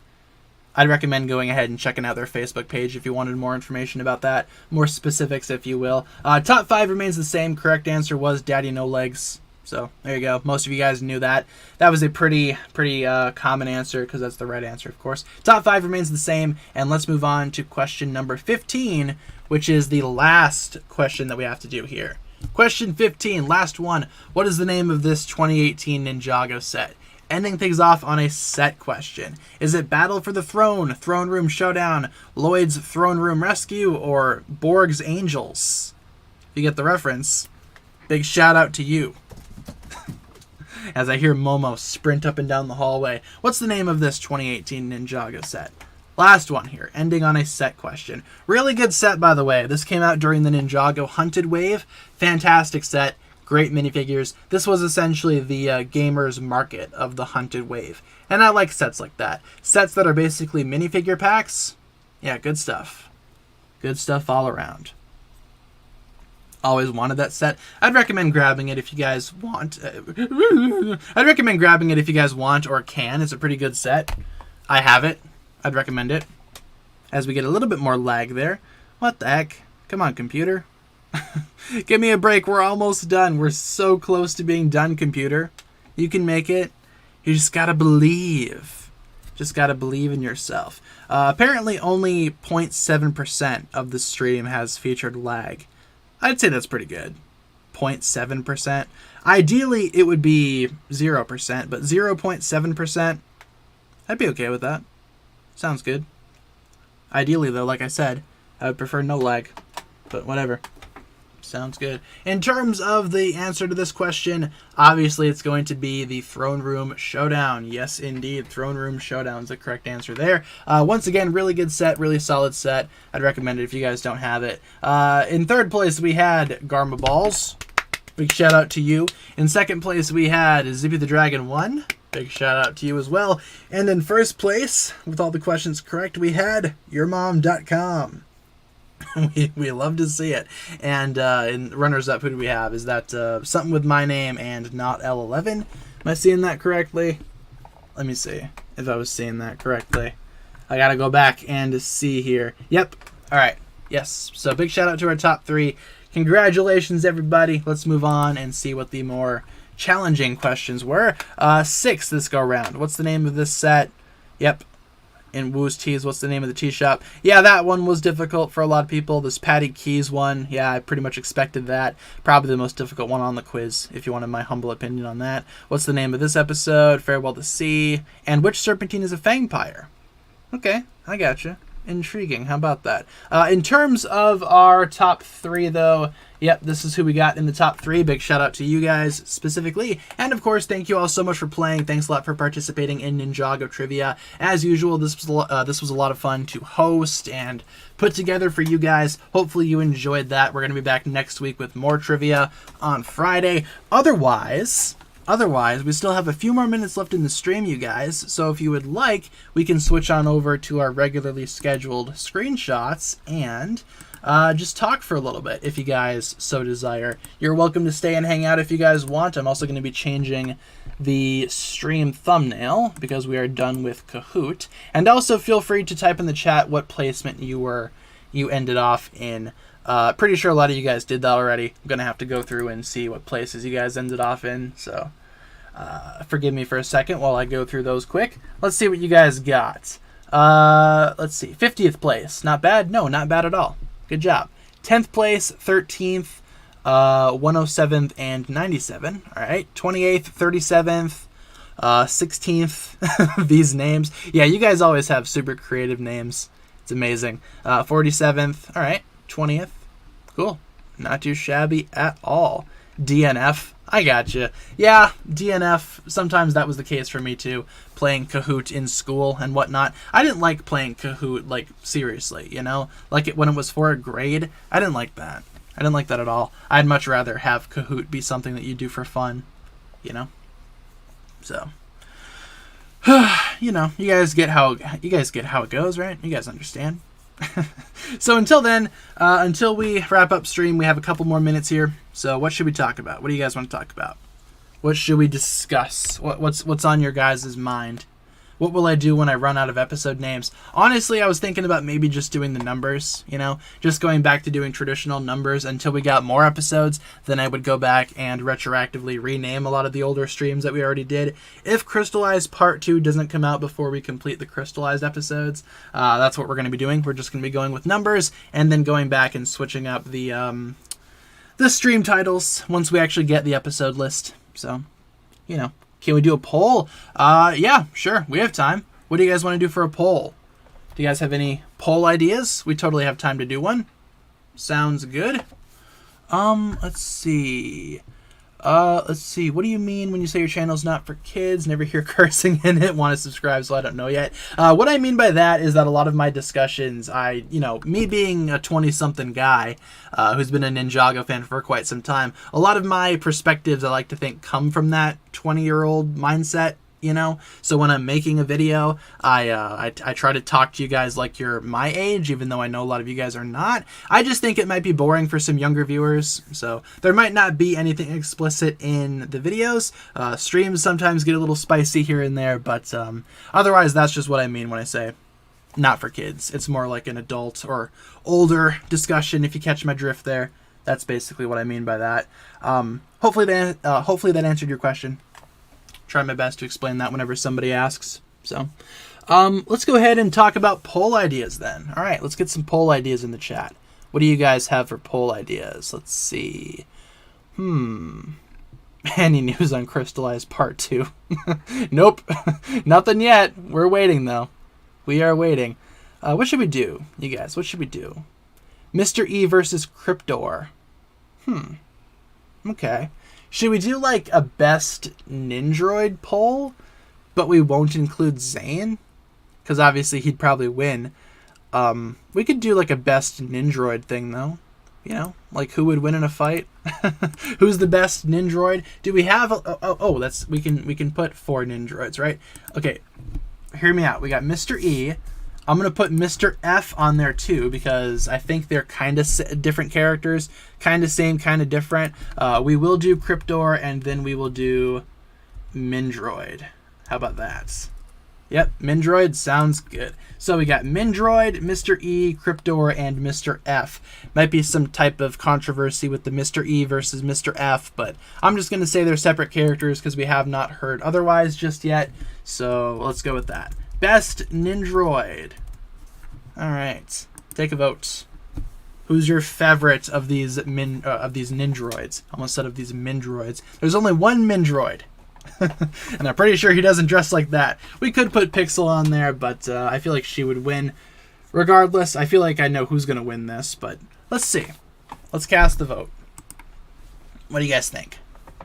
I'd recommend going ahead and checking out their Facebook page if you wanted more information about that. More specifics, if you will. Top 5 remains the same. Correct answer was Daddy No Legs. So, there you go. Most of you guys knew that. That was a pretty common answer, because that's the right answer, of course. Top 5 remains the same, and let's move on to question number 15, which is the last question that we have to do here. Question 15, last one. What is the name of this 2018 Ninjago set? Ending things off on a set question. Is it Battle for the Throne, Throne Room Showdown, Lloyd's Throne Room Rescue, or Borg's Angels? If you get the reference, big shout out to you. As I hear Momo sprint up and down the hallway. What's the name of this 2018 Ninjago set? Last one here, ending on a set question. Really good set, by the way. This came out during the Ninjago Hunted wave. Fantastic set. great minifigures. This was essentially the gamers market of the Hunted Wave. And I like sets like that. Sets that are basically minifigure packs. Yeah, good stuff. Good stuff all around. Always wanted that set. I'd recommend grabbing it if you guys want. I'd recommend grabbing it if you guys want or can. It's a pretty good set. I have it. I'd recommend it. As we get a little bit more lag there. What the heck? Come on, computer. Give me a break. We're almost done. We're so close to being done, computer. You can make it. You just gotta believe. Just gotta believe in yourself. Apparently only 0.7% of the stream has featured lag. I'd say that's pretty good. 0.7%. Ideally, it would be 0%, but 0.7%, I'd be okay with that. Sounds good. Ideally, though, like I said, I would prefer no lag, but whatever. Sounds good. In terms of the answer to this question, obviously it's going to be the Throne Room Showdown. Yes, indeed. Throne Room Showdown is the correct answer there. Once again, really good set, really solid set. I'd recommend it if you guys don't have it. In third place, we had Garma Balls. Big shout out to you. In second place, we had Zippy the Dragon 1. Big shout out to you as well. And in first place, with all the questions correct, we had YourMom.com. we love to see it. And in runners-up, who do we have? Is that something with my name and not L11? Am I seeing that correctly? Let me see if I was seeing that correctly. I gotta go back and see here. Yep. All right. Yes. So big shout out to our top 3. Congratulations, everybody. Let's move on and see what the more challenging questions were. 6 this go round. What's the name of this set? Yep. In Woo's Tees, what's the name of the tea shop? Yeah, that one was difficult for a lot of people. This Patty Keys one, yeah, I pretty much expected that. Probably the most difficult one on the quiz, if you wanted my humble opinion on that. What's the name of this episode? Farewell to Sea. And which Serpentine is a Fangpire? Okay, I gotcha. Intriguing. How about that? In terms of our top 3, though, yep, this is who we got in the top 3. Big shout out to you guys specifically. And of course, thank you all so much for playing. Thanks a lot for participating in Ninjago Trivia. As usual, this was a lot of fun to host and put together for you guys. Hopefully you enjoyed that. We're going to be back next week with more trivia on Friday. Otherwise, we still have a few more minutes left in the stream, you guys. So if you would like, we can switch on over to our regularly scheduled screenshots and just talk for a little bit if you guys so desire. You're welcome to stay and hang out if you guys want. I'm also going to be changing the stream thumbnail because we are done with Kahoot. And also feel free to type in the chat what placement you ended off in. Pretty sure a lot of you guys did that already. I'm going to have to go through and see what places you guys ended off in. So forgive me for a second while I go through those quick. Let's see what you guys got. Let's see. 50th place. Not bad? No, not bad at all. Good job. 10th place, 13th, 107th, and 97. All right. 28th, 37th, 16th. These names. Yeah, you guys always have super creative names. It's amazing. 47th. All right. 20th. Cool. Not too shabby at all. DNF. I gotcha. Yeah, DNF. Sometimes that was the case for me too. Playing Kahoot in school and whatnot. I didn't like playing Kahoot, like, seriously, you know? Like it when it was for a grade. I didn't like that. I didn't like that at all. I'd much rather have Kahoot be something that you do for fun, you know? So, you know, you guys get how it goes, right? You guys understand. So until then, until we wrap up stream, we have a couple more minutes here. So what should we talk about? What do you guys want to talk about? What should we discuss? What's on your guys' mind? What will I do when I run out of episode names? Honestly, I was thinking about maybe just doing the numbers, you know, just going back to doing traditional numbers until we got more episodes. Then I would go back and retroactively rename a lot of the older streams that we already did. If Crystallized Part 2 doesn't come out before we complete the Crystallized episodes, that's what we're going to be doing. We're just going to be going with numbers and then going back and switching up the stream titles once we actually get the episode list. So, you know. Can we do a poll? Yeah, sure. We have time. What do you guys want to do for a poll? Do you guys have any poll ideas? We totally have time to do one. Sounds good. Let's see. Let's see. What do you mean when you say your channel's not for kids? Never hear cursing in it. Want to subscribe, so I don't know yet. What I mean by that is that a lot of my discussions, me being a 20-something guy who's been a Ninjago fan for quite some time, a lot of my perspectives, I like to think, come from that 20-year-old mindset. So when I'm making a video, I try to talk to you guys like you're my age, even though I know a lot of you guys are not. I just think it might be boring for some younger viewers, so there might not be anything explicit in the videos. Streams sometimes get a little spicy here and there, but otherwise that's just what I mean when I say not for kids. It's more like an adult or older discussion, if you catch my drift there. That's basically what I mean by that. Hopefully that answered your question. Try my best to explain that whenever somebody asks. So, let's go ahead and talk about poll ideas then. All right, let's get some poll ideas in the chat. What do you guys have for poll ideas? Let's see. Any news on Crystallized Part 2? Nope, nothing yet. We're waiting though. We are waiting. What should we do, you guys? What should we do? Mr. E versus Cryptor. Okay. Should we do like a best Ninjroid poll, but we won't include Zane? Because obviously he'd probably win. We could do like a best Ninjroid thing though. Like who would win in a fight? Who's the best Ninjroid? Do we have we can put 4 Ninjroids, right? Okay, hear me out. We got Mr. E. I'm going to put Mr. F on there too, because I think they're kind of different characters. Kind of same, kind of different. We will do Cryptor, and then we will do Mindroid. How about that? Yep, Mindroid sounds good. So we got Mindroid, Mr. E, Cryptor, and Mr. F. Might be some type of controversy with the Mr. E versus Mr. F, but I'm just going to say they're separate characters because we have not heard otherwise just yet. So let's go with that. Best Ninjroid. All right, take a vote. Who's your favorite of these Ninjroids? Almost said of these Mindroids. There's only one Mindroid, and I'm pretty sure he doesn't dress like that. We could put Pixel on there, but I feel like she would win. Regardless, I feel like I know who's gonna win this, but let's see. Let's cast the vote. What do you guys think?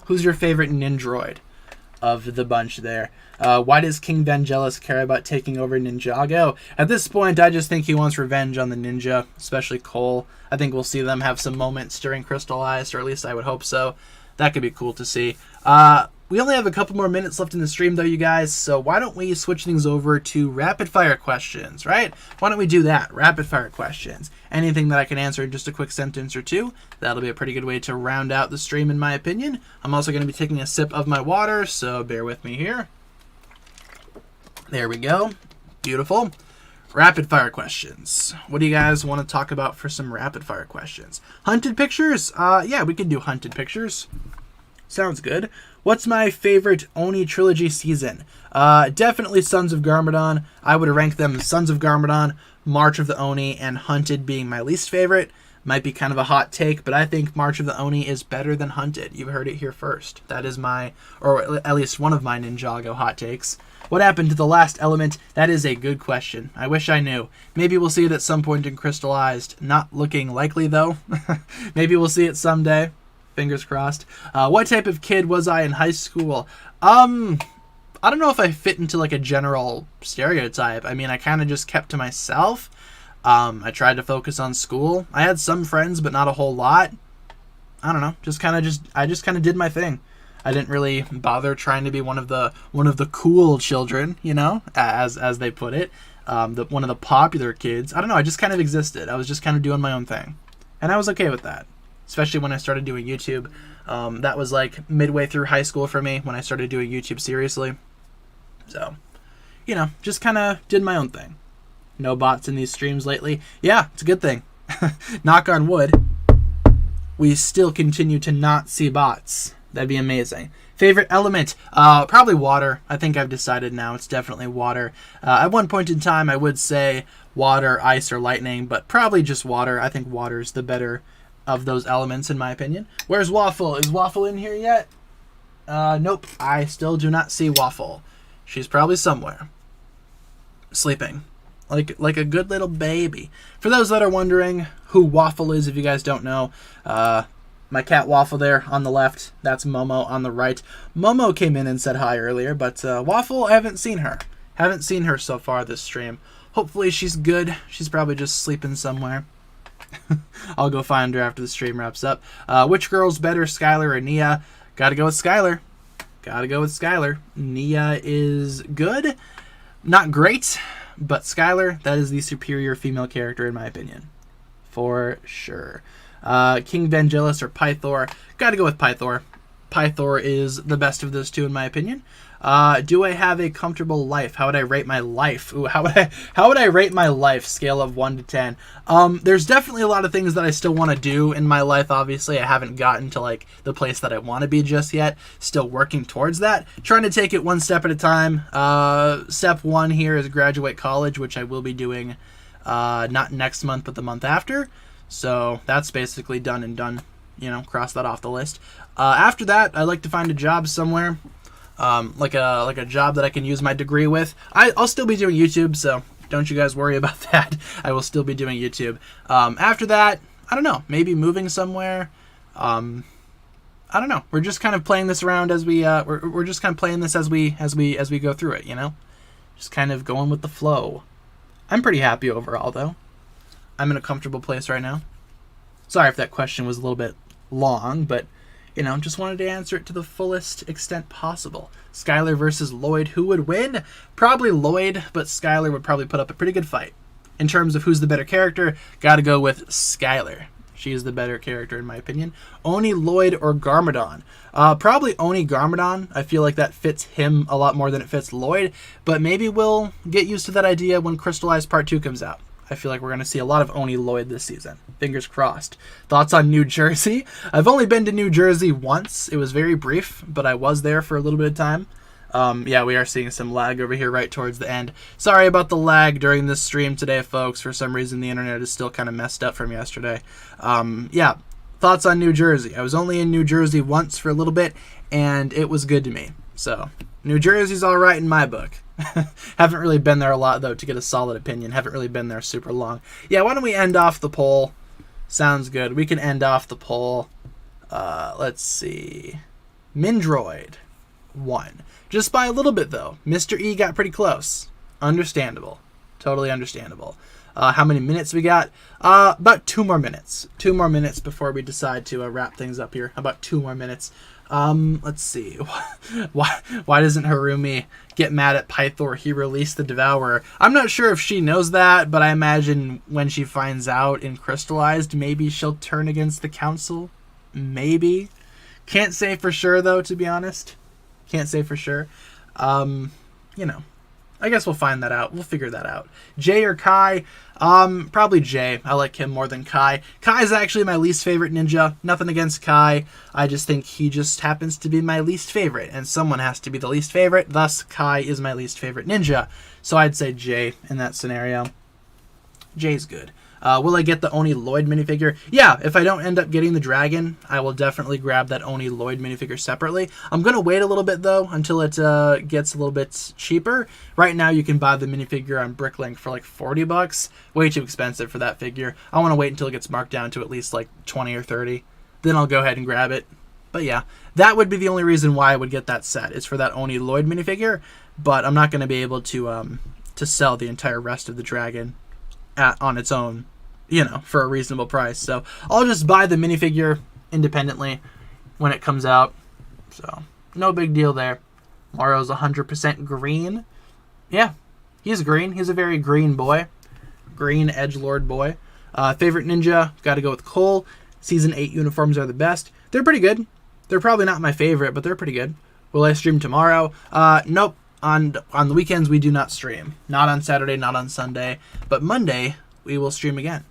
Who's your favorite Ninjroid of the bunch there? Why does King Vangelis care about taking over Ninjago? At this point, I just think he wants revenge on the ninja, especially Cole. I think we'll see them have some moments during Crystallized, or at least I would hope so. That could be cool to see. We only have a couple more minutes left in the stream, though, you guys, so why don't we switch things over to rapid-fire questions, right? Why don't we do that? Rapid-fire questions. Anything that I can answer in just a quick sentence or two. That'll be a pretty good way to round out the stream, in my opinion. I'm also going to be taking a sip of my water, so bear with me here. There we go. Beautiful. Rapid fire questions. What do you guys want to talk about for some rapid fire questions? Hunted pictures? Yeah, we can do hunted pictures. Sounds good. What's my favorite Oni trilogy season? Definitely Sons of Garmadon. I would rank them Sons of Garmadon, March of the Oni, and Hunted being my least favorite. Might be kind of a hot take, but I think March of the Oni is better than Hunted. You've heard it here first. That is my, or at least one of my Ninjago hot takes. What happened to the last element? That is a good question. I wish I knew. Maybe we'll see it at some point in Crystallized. Not looking likely, though. Maybe we'll see it someday. Fingers crossed. What type of kid was I in high school? I don't know if I fit into like a general stereotype. I mean, I kind of just kept to myself. I tried to focus on school. I had some friends, but not a whole lot. I don't know. I just kind of did my thing. I didn't really bother trying to be one of the cool children, as they put it. One of the popular kids. I don't know. I just kind of existed. I was just kind of doing my own thing, and I was okay with that. Especially when I started doing YouTube. That was like midway through high school for me when I started doing YouTube seriously. So, just kind of did my own thing. No bots in these streams lately. Yeah, it's a good thing. Knock on wood. We still continue to not see bots. That'd be amazing. Favorite element? Probably water. I think I've decided now it's definitely water. At one point in time, I would say water, ice, or lightning, but probably just water. I think water is the better of those elements, in my opinion. Where's Waffle? Is Waffle in here yet? Nope. I still do not see Waffle. She's probably somewhere. Sleeping. Like a good little baby. For those that are wondering who Waffle is, if you guys don't know, My cat Waffle there on the left. That's Momo on the right. Momo came in and said hi earlier, but Waffle, I haven't seen her. Haven't seen her so far this stream. Hopefully she's good. She's probably just sleeping somewhere. I'll go find her after the stream wraps up. Which girl's better, Skylar or Nia? Gotta go with Skylar. Gotta go with Skylar. Nia is good. Not great, but Skylar, that is the superior female character in my opinion. For sure. King Vangelis or Pythor? Gotta go with Pythor. Pythor is the best of those two in my opinion. Do I have a comfortable life? How would I rate my life? Ooh, how would I rate my life? Scale of 1 to 10. There's definitely a lot of things that I still want to do in my life. Obviously, I haven't gotten to like the place that I want to be just yet. Still working towards that. Trying to take it one step at a time. Step 1 here is graduate college, which I will be doing not next month, but the month after. So that's basically done and done. You know, cross that off the list. After that, I'd like to find a job somewhere. Like a job that I can use my degree with. I'll still be doing YouTube, so don't you guys worry about that. I will still be doing YouTube. After that, I don't know, maybe moving somewhere. I don't know. We're just kind of playing this around as we we're just kind of playing this as we go through it, you know? Just kind of going with the flow. I'm pretty happy overall though. I'm in a comfortable place right now. Sorry if that question was a little bit long, but you know, just wanted to answer it to the fullest extent possible. Skylar versus Lloyd, who would win? Probably Lloyd, but Skylar would probably put up a pretty good fight. In terms of who's the better character, gotta go with Skylar. She is the better character in my opinion. Oni, Lloyd, or Garmadon? Probably Oni Garmadon. I feel like that fits him a lot more than it fits Lloyd, but maybe we'll get used to that idea when Crystallized Part 2 comes out. I feel like we're going to see a lot of Oni Lloyd this season. Fingers crossed. Thoughts on New Jersey? I've only been to New Jersey once. It was very brief, but I was there for a little bit of time. Yeah, we are seeing some lag over here right towards the end. Sorry about the lag during this stream today, folks. For some reason, the internet is still kind of messed up from yesterday. Yeah, thoughts on New Jersey? I was only in New Jersey once for a little bit, and it was good to me. So, New Jersey's all right in my book. Haven't really been there a lot, though, to get a solid opinion. Haven't really been there super long. Yeah, why don't we end off the poll? Sounds good. We can end off the poll. Let's see. Mindroid won. Just by a little bit, though. Mr. E got pretty close. Understandable. Totally understandable. How many minutes we got? About 2 more minutes. 2 more minutes before we decide to wrap things up here. About 2 more minutes. Let's see. Why doesn't Harumi get mad at Pythor? He released the Devourer. I'm not sure if she knows that, but I imagine when she finds out in Crystallized, maybe she'll turn against the Council. Maybe. Can't say for sure, though, to be honest. Can't say for sure. You know. I guess we'll find that out. We'll figure that out. Jay or Kai? Probably Jay. I like him more than Kai. Kai is actually my least favorite ninja. Nothing against Kai. I just think he just happens to be my least favorite. And someone has to be the least favorite. Thus, Kai is my least favorite ninja. So I'd say Jay in that scenario. Jay's good. Will I get the Oni Lloyd minifigure? Yeah, if I don't end up getting the dragon, I will definitely grab that Oni Lloyd minifigure separately. I'm going to wait a little bit, though, until it gets a little bit cheaper. Right now, you can buy the minifigure on Bricklink for like $40. Way too expensive for that figure. I want to wait until it gets marked down to at least like 20 or 30. Then I'll go ahead and grab it. But yeah, that would be the only reason why I would get that set. Is for that Oni Lloyd minifigure. But I'm not going to be able to sell the entire rest of the dragon on its own, you know, for a reasonable price. So I'll just buy the minifigure independently when it comes out. So no big deal there. Mario's 100% green. Yeah, he's green. He's a very green boy. Green edgelord boy. Favorite ninja, got to go with Cole. Season 8 uniforms are the best. They're pretty good. They're probably not my favorite, but they're pretty good. Will I stream tomorrow? Nope. On the weekends, we do not stream. Not on Saturday, not on Sunday. But Monday, we will stream again.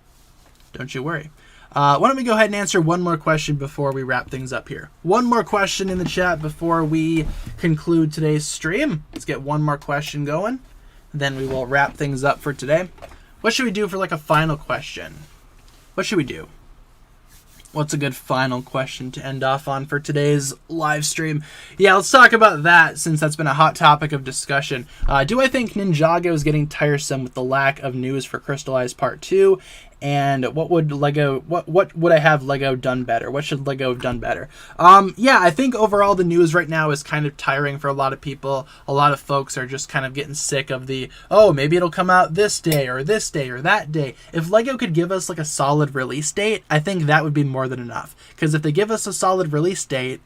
Don't you worry. Why don't we go ahead and answer one more question before we wrap things up here. One more question in the chat before we conclude today's stream. Let's get one more question going. Then we will wrap things up for today. What should we do for like a final question? What should we do? What's a good final question to end off on for today's live stream? Yeah, let's talk about that since that's been a hot topic of discussion. Do I think Ninjago is getting tiresome with the lack of news for Crystallized Part 2? And what would I have Lego done better? What should Lego have done better? Yeah, I think overall the news right now is kind of tiring for a lot of people. A lot of folks are just kind of getting sick of the, oh, maybe it'll come out this day or that day. If Lego could give us like a solid release date, I think that would be more than enough. Because if they give us a solid release date,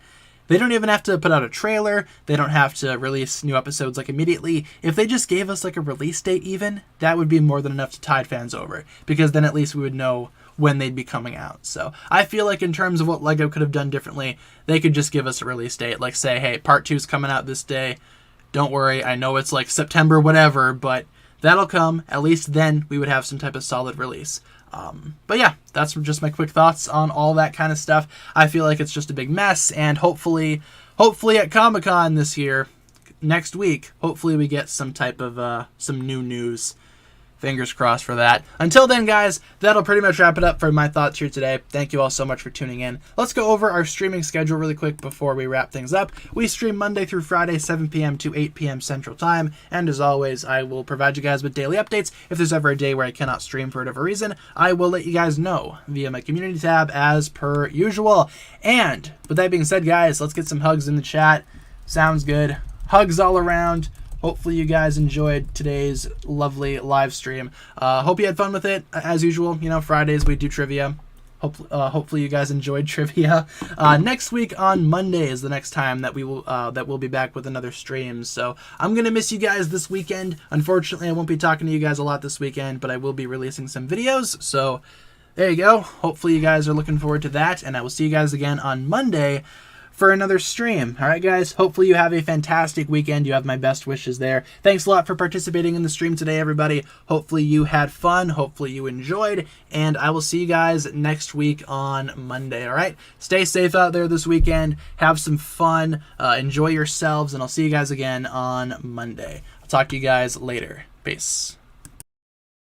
they don't even have to put out a trailer. They don't have to release new episodes like immediately. If they just gave us like a release date even, that would be more than enough to tide fans over. Because then at least we would know when they'd be coming out. So I feel like in terms of what Lego could have done differently, they could just give us a release date. Like say, hey, part 2's coming out this day. Don't worry, I know it's like September, whatever, but that'll come. At least then we would have some type of solid release. But yeah, that's just my quick thoughts on all that kind of stuff. I feel like it's just a big mess, and hopefully at Comic-Con this year, next week, hopefully we get some type of, some new news. Fingers crossed for that. Until then, guys, that'll pretty much wrap it up for my thoughts here today. Thank you all so much for tuning in. Let's go over our streaming schedule really quick before we wrap things up. We stream Monday through Friday, 7 p.m. to 8 p.m. Central Time. And as always, I will provide you guys with daily updates. If there's ever a day where I cannot stream for whatever reason, I will let you guys know via my community tab as per usual. And with that being said, guys, let's get some hugs in the chat. Sounds good. Hugs all around. Hopefully you guys enjoyed today's lovely live stream. Hope you had fun with it. As usual, you know, Fridays we do trivia. Hopefully you guys enjoyed trivia. Next week on Monday is the next time that we'll be back with another stream. So I'm gonna miss you guys this weekend. Unfortunately, I won't be talking to you guys a lot this weekend, but I will be releasing some videos. So there you go. Hopefully you guys are looking forward to that, and I will see you guys again on Monday for another stream. All right, guys, hopefully you have a fantastic weekend. You have my best wishes there. Thanks a lot for participating in the stream today, everybody. Hopefully you had fun. Hopefully you enjoyed, and I will see you guys next week on Monday. All right, stay safe out there this weekend. Have some fun. Enjoy yourselves, and I'll see you guys again on Monday. I'll talk to you guys later. Peace.